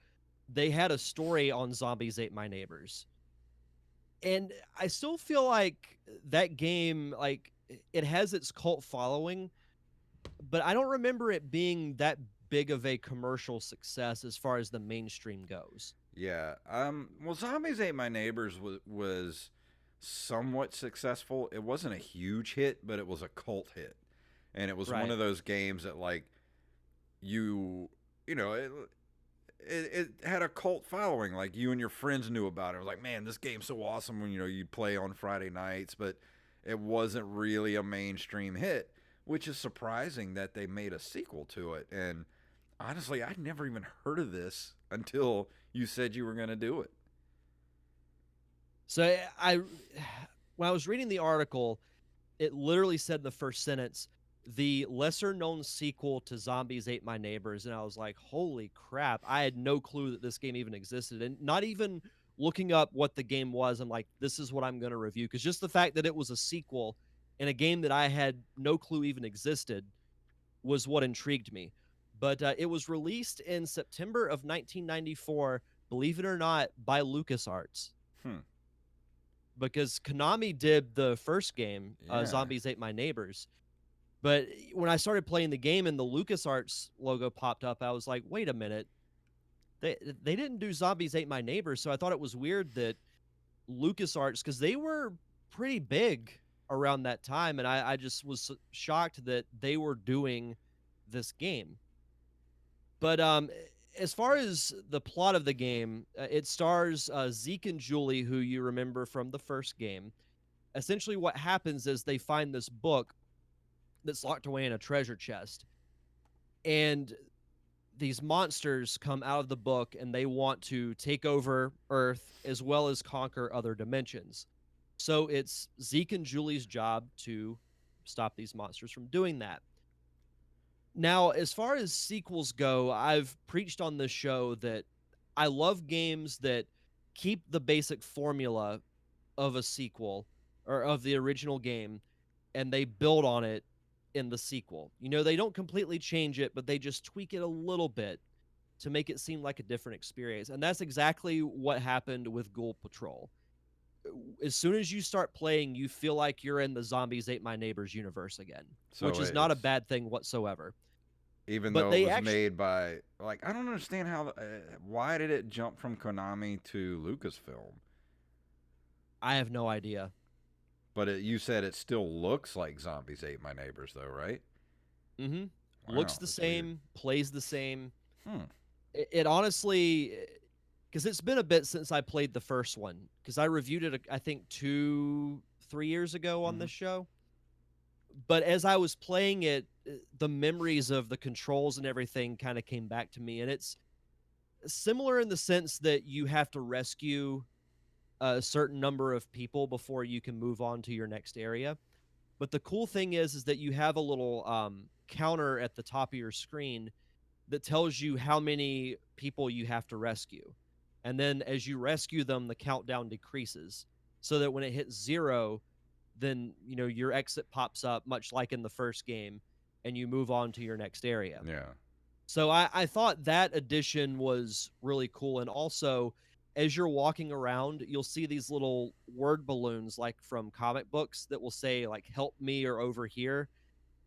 they had a story on Zombies Ate My Neighbors. And I still feel like that game, like, it has its cult following, but I don't remember it being that big of a commercial success as far as the mainstream goes. Yeah. Well, Zombies Ate My Neighbors was somewhat successful. It wasn't a huge hit, but it was a cult hit, and it was one Right. of those games that like you know it had a cult following. Like you and your friends knew about it. It was like, man, this game's so awesome when you'd play on Friday nights, but it wasn't really a mainstream hit, which is surprising that they made a sequel to it. And honestly, I'd never even heard of this until you said you were going to do it. So I when I was reading the article, it literally said in the first sentence, the lesser known sequel to Zombies Ate My Neighbors. And I was like, holy crap. I had no clue that this game even existed. And not even looking up what the game was, I'm like, this is what I'm going to review. Because just the fact that it was a sequel in a game that I had no clue even existed was what intrigued me. But it was released in September of 1994, believe it or not, by LucasArts, Hmm. because Konami did the first game, Yeah. Zombies Ate My Neighbors. But when I started playing the game and the LucasArts logo popped up, I was like, wait a minute. They didn't do Zombies Ate My Neighbors, so I thought it was weird that LucasArts, because they were pretty big around that time, and I just was shocked that they were doing this game. But as far as the plot of the game, it stars Zeke and Julie, who you remember from the first game. Essentially, what happens is they find this book that's locked away in a treasure chest, and these monsters come out of the book and they want to take over Earth as well as conquer other dimensions. So it's Zeke and Julie's job to stop these monsters from doing that. Now, as far as sequels go, I've preached on this show that I love games that keep the basic formula of a sequel or of the original game, and they build on it in the sequel. You know, they don't completely change it, but they just tweak it a little bit to make it seem like a different experience. And that's exactly what happened with Ghoul Patrol. As soon as you start playing, you feel like you're in the Zombies Ate My Neighbors universe again, which So is not a it's bad thing whatsoever. even But though it they was actually, made by like I don't understand how why did it jump from Konami to Lucasfilm? I have no idea. But you said it still looks like Zombies Ate My Neighbors, though, right? Mm-hmm. Looks Wow, the that's weird. same, plays the same. Hmm. It honestly, because it's been a bit since I played the first one, because I reviewed it, I think, 3 years ago on Hmm. this show. But as I was playing it, the memories of the controls and everything kind of came back to me. And it's similar in the sense that you have to rescue a certain number of people before you can move on to your next area. But the cool thing is that you have a little counter at the top of your screen that tells you how many people you have to rescue. And then as you rescue them, the countdown decreases so that when it hits zero, then your exit pops up much like in the first game and you move on to your next area. Yeah. So I thought that addition was really cool. And also as you're walking around, you'll see these little word balloons like from comic books that will say like help me or over here.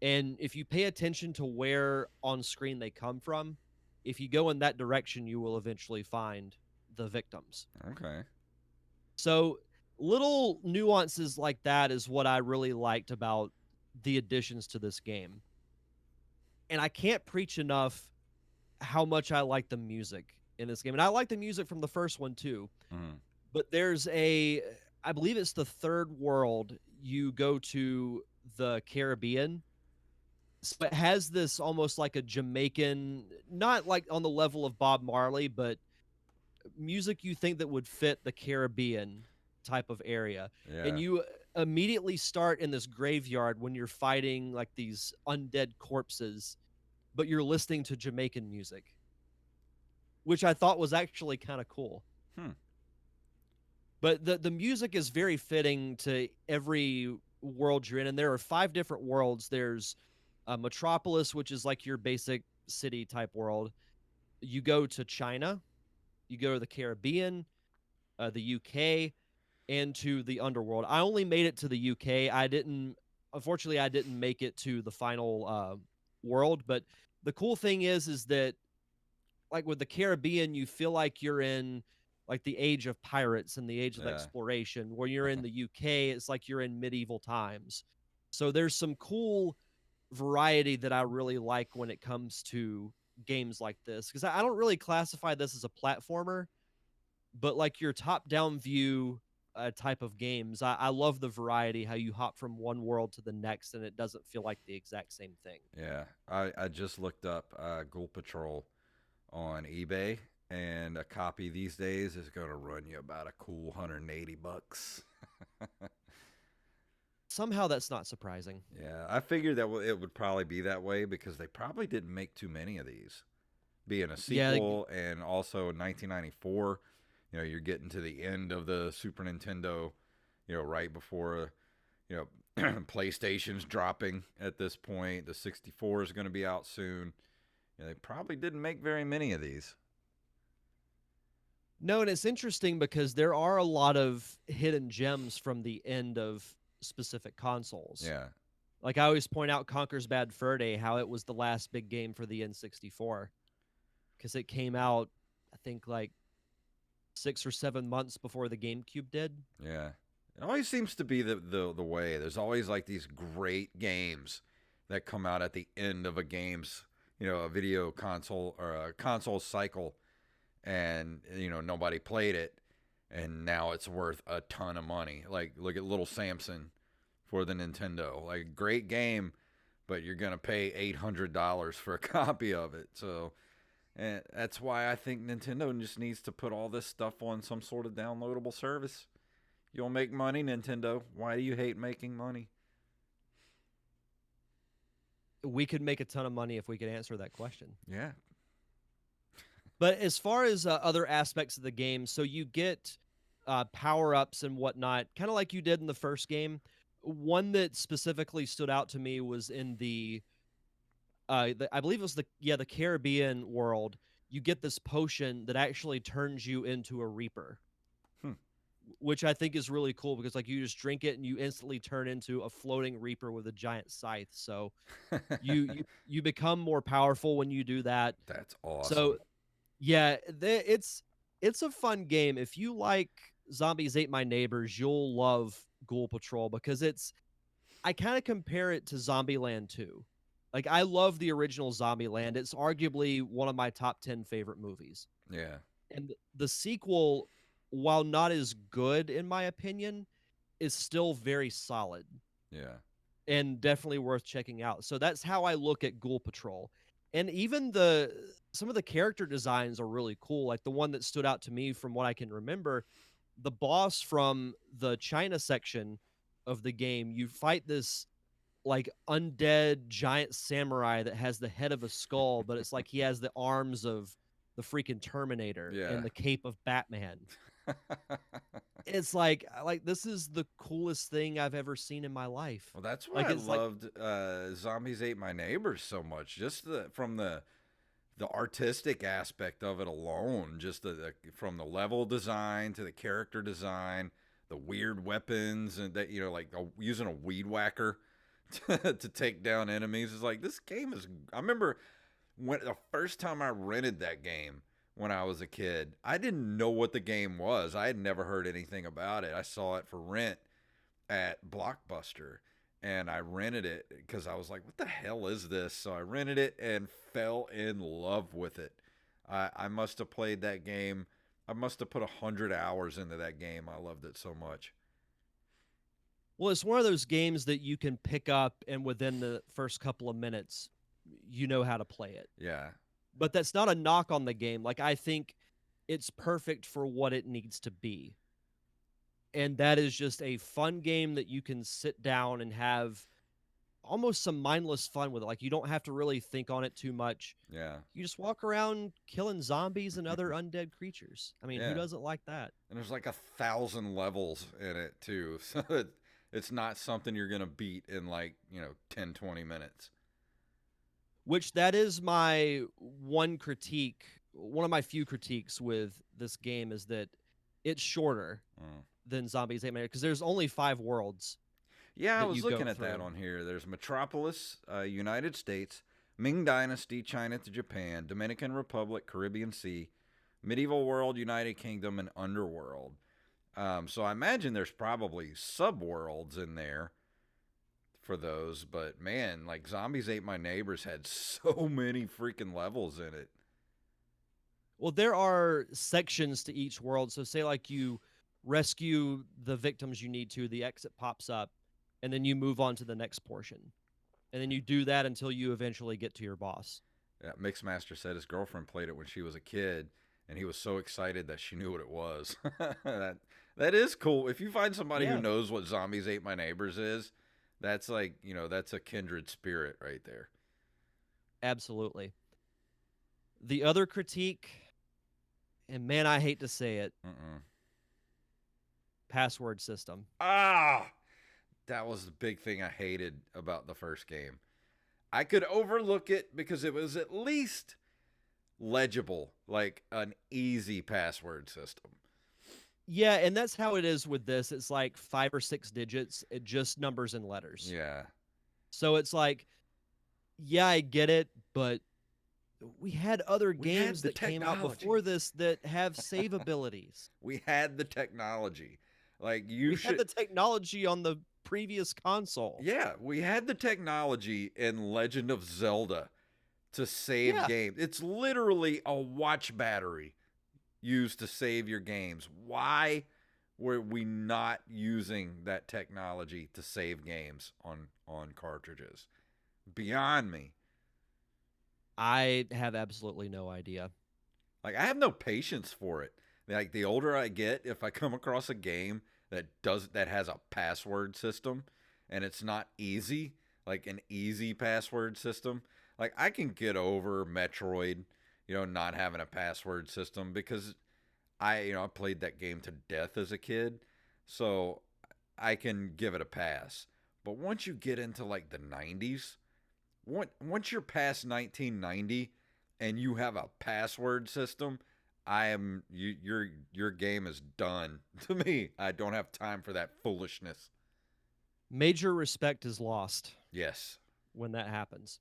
And if you pay attention to where on screen they come from, if you go in that direction, you will eventually find the victims. Okay. So little nuances like that is what I really liked about the additions to this game. And I can't preach enough how much I like the music in this game. And I like the music from the first one too. Mm. But I believe it's the third world. You go to the Caribbean. So it has this almost like a Jamaican, not like on the level of Bob Marley, but music you think that would fit the Caribbean type of area. Yeah. And you immediately start in this graveyard when you're fighting like these undead corpses, but you're listening to Jamaican music, which I thought was actually kind of cool. Hmm. But the music is very fitting to every world you're in, and there are 5 different worlds. There's Metropolis, which is like your basic city type world. You go to China, you go to the Caribbean, the UK, and to the underworld. I only made it to the UK. Unfortunately, I didn't make it to the final world. But the cool thing is that like with the Caribbean, you feel like you're in like the age of pirates and the age of Yeah. exploration. Where you're in the UK, it's like you're in medieval times. So there's some cool variety that I really like when it comes to games like this, because I don't really classify this as a platformer, but like your top-down view type of games, I love the variety, how you hop from one world to the next and it doesn't feel like the exact same thing. Yeah. I just looked up Ghoul Patrol on eBay, and a copy these days is going to run you about a cool $180. Somehow that's not surprising. Yeah, I figured that it would probably be that way because they probably didn't make too many of these. Being a Yeah, sequel, and also in 1994, you're getting to the end of the Super Nintendo, right before, PlayStation's dropping at this point. The 64 is going to be out soon. They probably didn't make very many of these. no, and it's interesting because there are a lot of hidden gems from the end of specific consoles. Yeah. Like I always point out Conker's Bad Fur Day, how it was the last big game for the N64 because it came out, I think, like 6 or 7 months before the GameCube did. Yeah. It always seems to be the way. There's always like these great games that come out at the end of a game's, a video console or a console cycle, and nobody played it, and now it's worth a ton of money. Like look at Little Samson for the Nintendo. Like great game, but you're gonna pay $800 for a copy of it. So, and that's why I think Nintendo just needs to put all this stuff on some sort of downloadable service. You'll make money, Nintendo. Why do you hate making money? We could make a ton of money if we could answer that question. Yeah. But as far as other aspects of the game, so you get power ups and whatnot, kind of like you did in the first game. One that specifically stood out to me was in I believe it was the Caribbean world. You get this potion that actually turns you into a Reaper, Hmm. which I think is really cool because like you just drink it and you instantly turn into a floating Reaper with a giant scythe. So you become more powerful when you do that. That's awesome. So yeah, it's a fun game. If you like Zombies Ate My Neighbors, you'll love Ghoul Patrol because I kind of compare it to Zombieland 2. Like I love the original Zombieland. It's arguably one of my top 10 favorite movies. Yeah. And the sequel, while not as good in my opinion, is still very solid Yeah. and definitely worth checking out. So that's how I look at Ghoul Patrol. And even some of the character designs are really cool. Like the one that stood out to me from what I can remember, the boss from the China section of the game, you fight this like undead giant samurai that has the head of a skull, but it's like he has the arms of the freaking Terminator Yeah. and the cape of Batman. It's like this is the coolest thing I've ever seen in my life. Well, that's why Like I it's like loved Zombies Ate My Neighbors so much. Just from the the artistic aspect of it alone, just from the level design to the character design, the weird weapons, and that like using a weed whacker to take down enemies is like this game is. I remember when the first time I rented that game when I was a kid, I didn't know what the game was. I had never heard anything about it. I saw it for rent at Blockbuster and I rented it because I was like, what the hell is this? So I rented it and fell in love with it. I must have played that game. I must have put 100 hours into that game. I loved it so much. Well, it's one of those games that you can pick up and within the first couple of minutes, you know how to play it. Yeah. But that's not a knock on the game. Like, I think it's perfect for what it needs to be. And that is just a fun game that you can sit down and have almost some mindless fun with it. Like, you don't have to really think on it too much. Yeah. You just walk around killing zombies and other undead creatures. I mean, Yeah. who doesn't like that? And there's like 1,000 levels in it too. So it's not something you're going to beat in like, 10, 20 minutes. Which that is my one critique. One of my few critiques with this game is that it's shorter than Zombies 8 because there's only 5 worlds. Yeah, I that was you go looking at that through. on here. There's Metropolis, United States, Ming Dynasty, China to Japan, Dominican Republic, Caribbean Sea, Medieval World, United Kingdom, and Underworld. So I imagine there's probably subworlds in there for those. But man, like Zombies Ate My Neighbors had so many freaking levels in it. Well, there are sections to each world. So say like you rescue the victims you need to, the exit pops up, and then you move on to the next portion. And then you do that until you eventually get to your boss. Yeah, Mixmaster said his girlfriend played it when she was a kid, and he was so excited that she knew what it was. that is cool. If you find somebody who knows what Zombies Ate My Neighbors is, that's like, that's a kindred spirit right there. Absolutely. The other critique, and man, I hate to say it, password system. That was the big thing I hated about the first game. I could overlook it because it was at least legible, like an easy password system. Yeah, and that's how it is with this. It's like 5 or 6 digits, it just numbers and letters. Yeah. So it's like, yeah, I get it, but we had other games that came out before this that have save abilities. We had the technology. Like we had the technology on the previous console. Yeah, we had the technology in Legend of Zelda to save games. It's literally a watch battery used to save your games. Why were we not using that technology to save games on cartridges? Beyond me. I have absolutely no idea. Like, I have no patience for it. Like, the older I get, if I come across a game that has a password system and it's not easy, like an easy password system, like I can get over Metroid, not having a password system because I played that game to death as a kid, so I can give it a pass. But once you get into like the 90s, once you're past 1990 and you have a password system, your game is done to me. I don't have time for that foolishness. Major respect is lost. Yes. When that happens.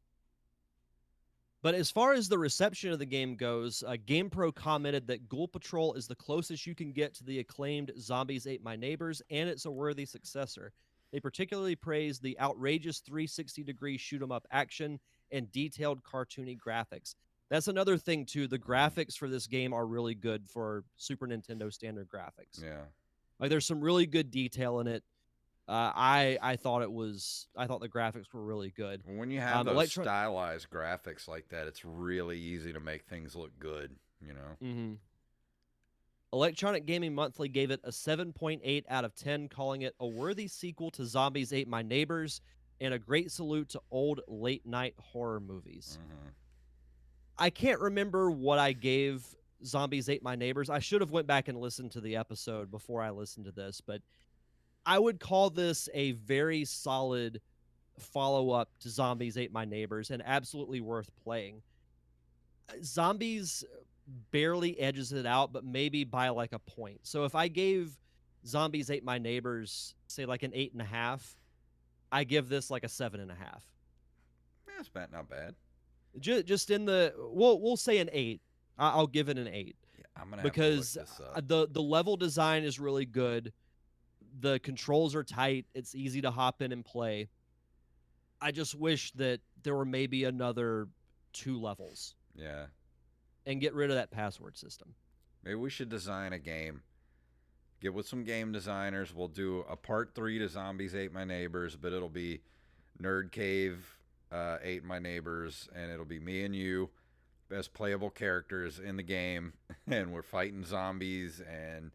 But as far as the reception of the game goes, GamePro commented that Ghoul Patrol is the closest you can get to the acclaimed Zombies Ate My Neighbors, and it's a worthy successor. They particularly praised the outrageous 360-degree shoot-'em-up action and detailed cartoony graphics. That's another thing, too. The graphics for this game are really good for Super Nintendo standard graphics. Yeah. Like, there's some really good detail in it. I thought the graphics were really good. When you have those stylized graphics like that, it's really easy to make things look good, Mm-hmm. Electronic Gaming Monthly gave it a 7.8 out of 10, calling it a worthy sequel to Zombies Ate My Neighbors and a great salute to old late-night horror movies. Mm-hmm. I can't remember what I gave Zombies Ate My Neighbors. I should have went back and listened to the episode before I listened to this, but I would call this a very solid follow-up to Zombies Ate My Neighbors and absolutely worth playing. Zombies barely edges it out, but maybe by like a point. So if I gave Zombies Ate My Neighbors, say like an 8.5, I give this like a 7.5. That's not bad. Just in the we'll say an 8. I'll give it an 8 Yeah, I'm gonna have to look because this up. the level design is really good. The controls are tight. It's easy to hop in and play. I just wish that there were maybe another 2 levels Yeah, and get rid of that password system. maybe we should design a game. Get with some game designers. We'll do a part 3 to Zombies Ate My Neighbors, but it'll be Nerd Cave Ate My Neighbors, and it'll be me and you as playable characters in the game, and we're fighting zombies and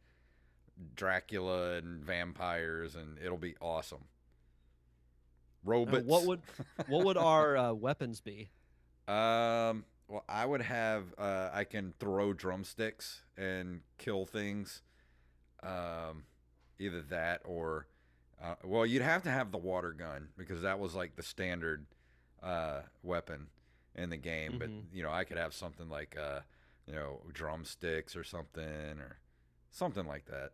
Dracula and vampires, and it'll be awesome. Robots. What would our weapons be? Well, I would have. I can throw drumsticks and kill things. Um, Either that or, well, you'd have to have the water gun because that was like the standard weapon in the game. But Mhm. I could have something like drumsticks or something like that.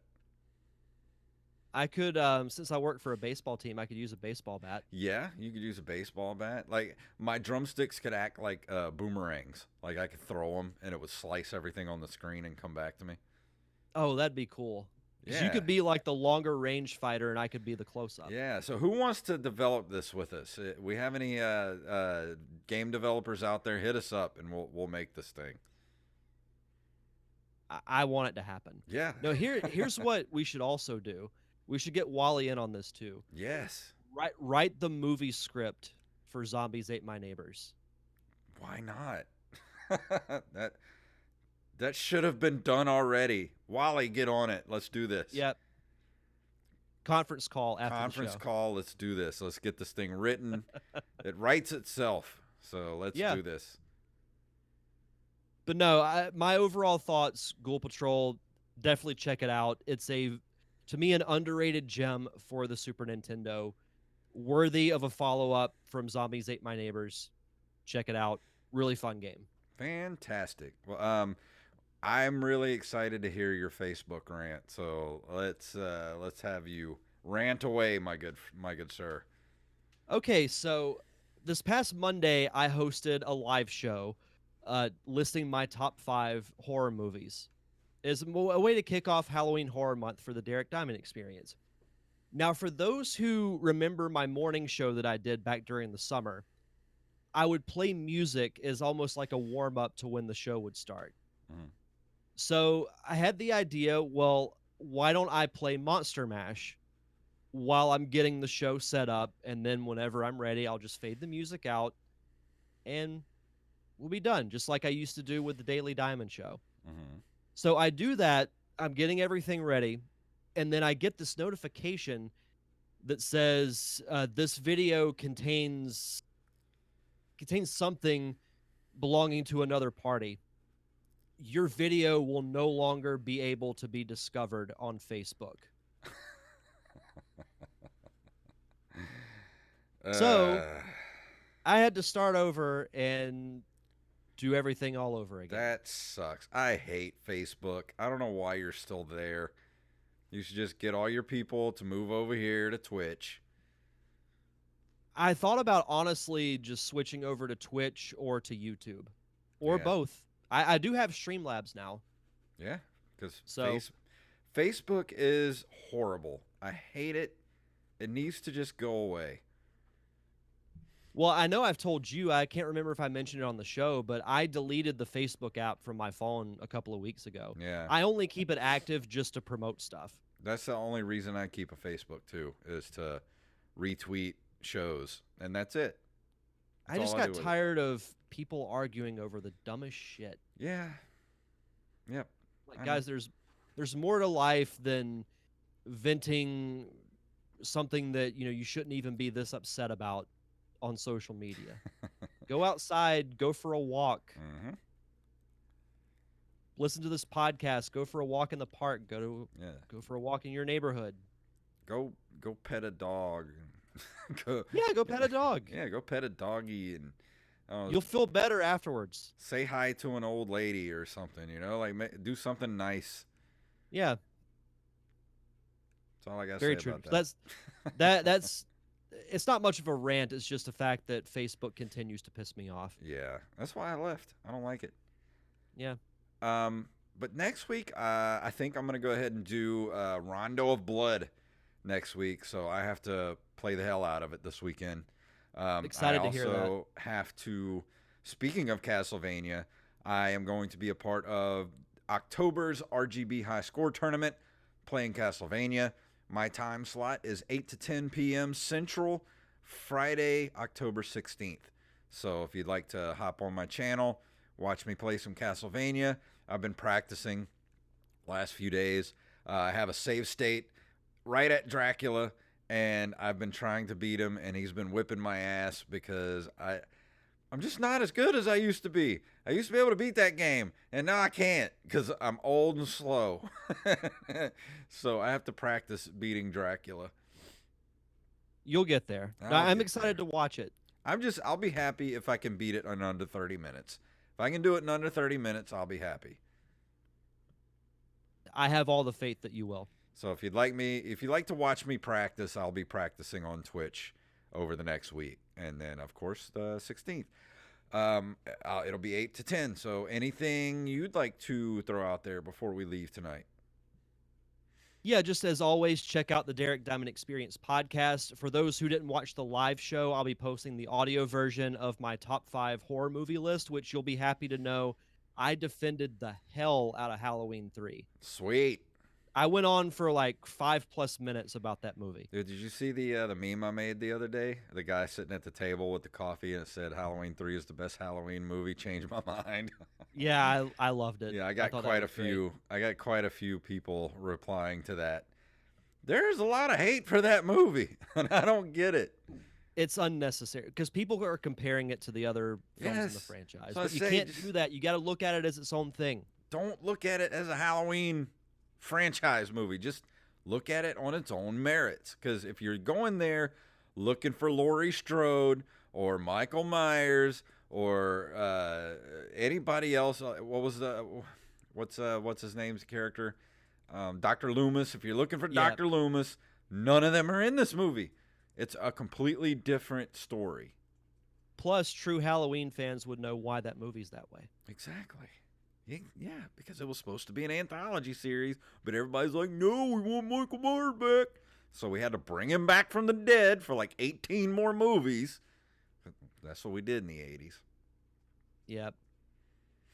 I could, since I work for a baseball team, I could use a baseball bat. Yeah, you could use a baseball bat. Like my drumsticks could act like boomerangs. Like I could throw them and it would slice everything on the screen and come back to me. Oh, that'd be cool. Because you Yeah. could be like the longer range fighter, and I could be the close up. Yeah. So who wants to develop this with us? We have any game developers out there? Hit us up and we'll make this thing. I want it to happen. Yeah. No, here's what we should also do. We should get Wally in on this too. Yes. Write the movie script for Zombies Ate My Neighbors. Why not? that should have been done already. Wally, get on it. Let's do this. Yep. Conference call after Conference the show. call. Let's do this. Let's get this thing written. It writes itself. So let's Yeah. do this. But no, my overall thoughts, Ghoul Patrol, definitely check it out. It's to me, an underrated gem for the Super Nintendo, worthy of a follow-up from Zombies Ate My Neighbors. Check it out. Really fun game. Fantastic. Well, I'm really excited to hear your Facebook rant. So let's have you rant away, my good sir. Okay, so this past Monday, I hosted a live show listing my top 5 horror movies. It's a way to kick off Halloween Horror Month for the Derek Diamond Experience. Now, for those who remember my morning show that I did back during the summer, I would play music as almost like a warm-up to when the show would start. Mhm. So I had the idea, well, why don't I play Monster Mash while I'm getting the show set up, and then whenever I'm ready, I'll just fade the music out, and we'll be done, just like I used to do with the Daily Diamond show. Mm-hmm. So I do that, I'm getting everything ready, and then I get this notification that says this video contains something belonging to another party. Your video will no longer be able to be discovered on Facebook. So I had to start over and do everything all over again. That sucks. I hate Facebook. I don't know why you're still there. You should just get all your people to move over here to Twitch. I thought about honestly just switching over to Twitch or to YouTube or Yeah. both. I do have Streamlabs now. Yeah, because So- Facebook is horrible. I hate it. It needs to just go away. Well, I know I've told you, I can't remember if I mentioned it on the show, but I deleted the Facebook app from my phone a couple of weeks ago. Yeah, I only keep it active just to promote stuff. that's the only reason I keep a Facebook too, is to retweet shows, and that's it. I That's just all I got do with it. tired of people arguing over the dumbest shit. Yeah. Yep. Like, I know. guys, there's more to life than venting something that you shouldn't even be this upset about on social media. Go outside, go for a walk, Mm-hmm. listen to this podcast, go for a walk in the park, Yeah. go for a walk in your neighborhood. Go pet a dog. Go. Yeah, go pet a dog. Yeah, go pet a doggy and You'll feel better afterwards. Say hi to an old lady or something, you know, like do something nice. Yeah, That's all I gotta very say true. about So that's it's not much of a rant. It's just the fact that Facebook continues to piss me off. Yeah, that's why I left. I don't like it. Yeah. But next week, I think I'm gonna go ahead and do Rondo of Blood next week. So I have to play the hell out of it this weekend. Excited I to hear that. also have to. Speaking of Castlevania, I am going to be a part of October's RGB High Score Tournament, playing Castlevania. My time slot is 8 to 10 p.m. Central, Friday, October 16th. So if you'd like to hop on my channel, watch me play some Castlevania. I've been practicing last few days. I have a save state right at Dracula, and I've been trying to beat him, and he's been whipping my ass because I'm just not as good as I used to be. I used to be able to beat that game, and now I can't because I'm old and slow. So I have to practice beating Dracula. You'll get there. I'm excited to watch it. I'll be happy if I can beat it in under 30 minutes. If I can do it in under 30 minutes, I'll be happy. I have all the faith that you will. So if you'd like to watch me practice, I'll be practicing on Twitch over the next week. And then, of course, the 16th. It'll be 8 to 10. So anything you'd like to throw out there before we leave tonight? Yeah, just as always, check out the Derek Diamond Experience podcast. For those who didn't watch the live show, I'll be posting the audio version of my top 5 horror movie list, which you'll be happy to know I defended the hell out of Halloween 3. Sweet. I went on for like 5+ minutes about that movie. Dude, did you see the meme I made the other day? The guy sitting at the table with the coffee and it said Halloween 3 is the best Halloween movie. Changed my mind. Yeah, I loved it. Yeah, I got quite a few. I got quite a few people replying to that. There's a lot of hate for that movie, and I don't get it. It's unnecessary because people are comparing it to the other films in the franchise. So but you can't do that. You got to look at it as its own thing. Don't look at it as a Halloween franchise movie. Just look at it on its own merits. Because if you're going there looking for Laurie Strode or Michael Myers or anybody else, what's his name's character? Dr. Loomis. If you're looking for Dr. Loomis, none of them are in this movie. It's a completely different story. Plus, true Halloween fans would know why that movie's that way. Exactly. Yeah, because it was supposed to be an anthology series, but everybody's like, no, we want Michael Myers back. So we had to bring him back from the dead for like 18 more movies. That's what we did in the 80s. Yep.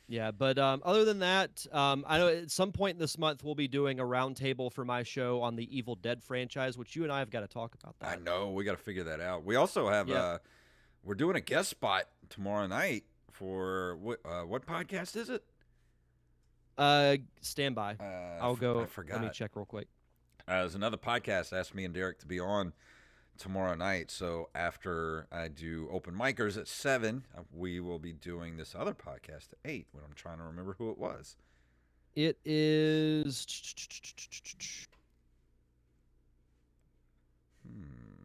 Yeah, but other than that, I know at some point this month we'll be doing a roundtable for my show on the Evil Dead franchise, which you and I have got to talk about that. I know. We got to figure that out. We also have, we're doing a guest spot tomorrow night for, what podcast is it? Stand by. I'll go. I forgot. Let me check real quick. There's another podcast asked me and Derek to be on tomorrow night. So after I do open micers at 7, we will be doing this other podcast at 8. When I'm trying to remember who it was. It is.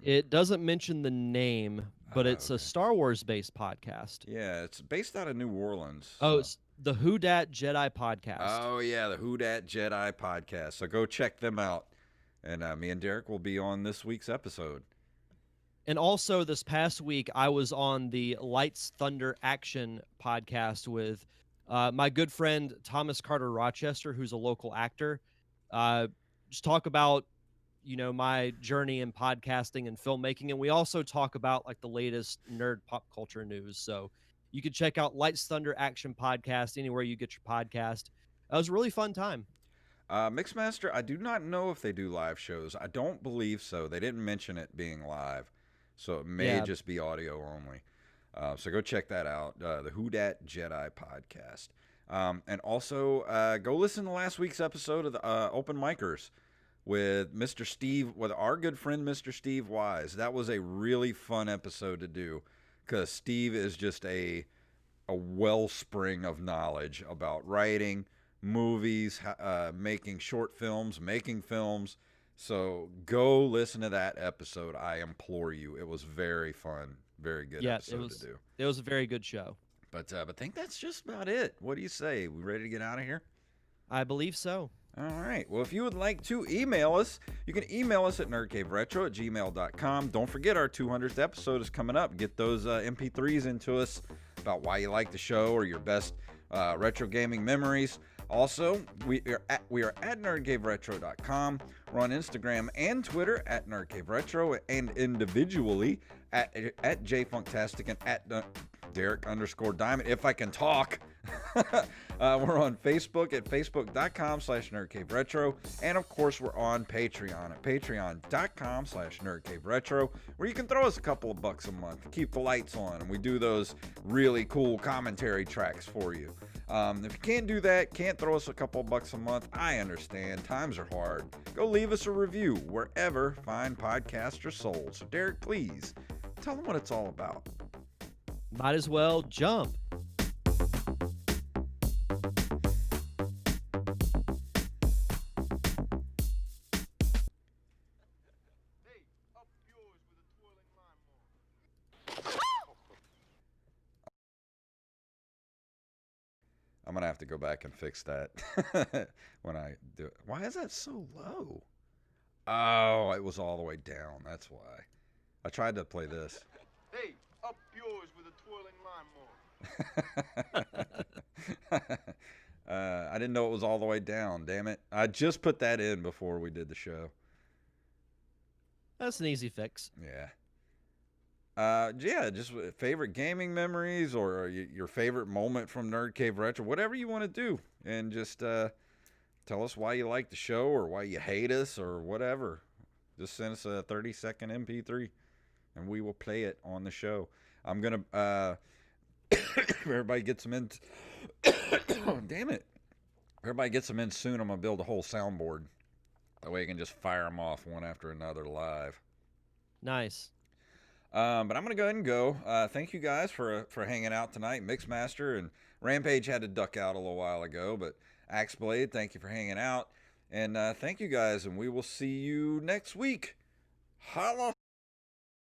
It doesn't mention the name, but it's a Star Wars based podcast. Yeah, it's based out of New Orleans. Oh, it's the Who Dat Jedi podcast. Oh yeah, the Who Dat Jedi podcast. So go check them out, and me and Derek will be on this week's episode. And also, this past week, I was on the Lights, Thunder, Action podcast with my good friend Thomas Carter Rochester, who's a local actor. Just talk about, my journey in podcasting and filmmaking. And we also talk about like the latest nerd pop culture news. So you can check out Lights, Thunder, Action podcast anywhere you get your podcast. It was a really fun time. Mixmaster, I do not know if they do live shows. I don't believe so. They didn't mention it being live. So it may just be audio only. So go check that out, the Who Dat Jedi podcast. And also go listen to last week's episode of the Open Micers with Mr. Steve, with our good friend Mr. Steve Wise. That was a really fun episode to do because Steve is just a wellspring of knowledge about writing, movies, making short films, making films. So go listen to that episode. I implore you. It was very fun. Very good Yeah, episode to do. it was a very good show. But I think that's just about it. What do you say? We ready to get out of here? I believe so. All right. Well, if you would like to email us, you can email us at nerdcaveretro@gmail.com. Don't forget our 200th episode is coming up. Get those MP3s into us about why you like the show or your best retro gaming memories. Also, we are at nerdcaveretro.com. We're on Instagram and Twitter at nerdcaveretro, and individually at JayFunktastic and at Derek_Diamond, if I can talk. We're on Facebook at facebook.com/nerdcaveretro, and of course we're on Patreon at patreon.com/nerdcaveretro, where you can throw us a couple of bucks a month to keep the lights on, and we do those really cool commentary tracks for you. If you can't do that, can't throw us a couple of bucks a month, I understand. Times are hard. Go leave us a review wherever fine podcasts are sold. So Derek, please tell them what it's all about. Might as well jump. I'm going to have to go back and fix that when I do it. Why is that so low? Oh, it was all the way down. That's why. I tried to play this. Hey, up yours with a twirling lawnmower. I didn't know it was all the way down. Damn it. I just put that in before we did the show. That's an easy fix. Yeah. Yeah, just favorite gaming memories or your favorite moment from Nerd Cave Retro, whatever you want to do. And just tell us why you like the show or why you hate us or whatever. Just send us a 30-second MP3 and we will play it on the show. I'm going to, if everybody gets them in, oh, damn it. If everybody gets them in soon, I'm going to build a whole soundboard. That way you can just fire them off one after another live. Nice. But I'm going to go ahead and go. Thank you guys for hanging out tonight. Mixmaster and Rampage had to duck out a little while ago, but Axeblade, thank you for hanging out. And thank you guys, and we will see you next week. Holla!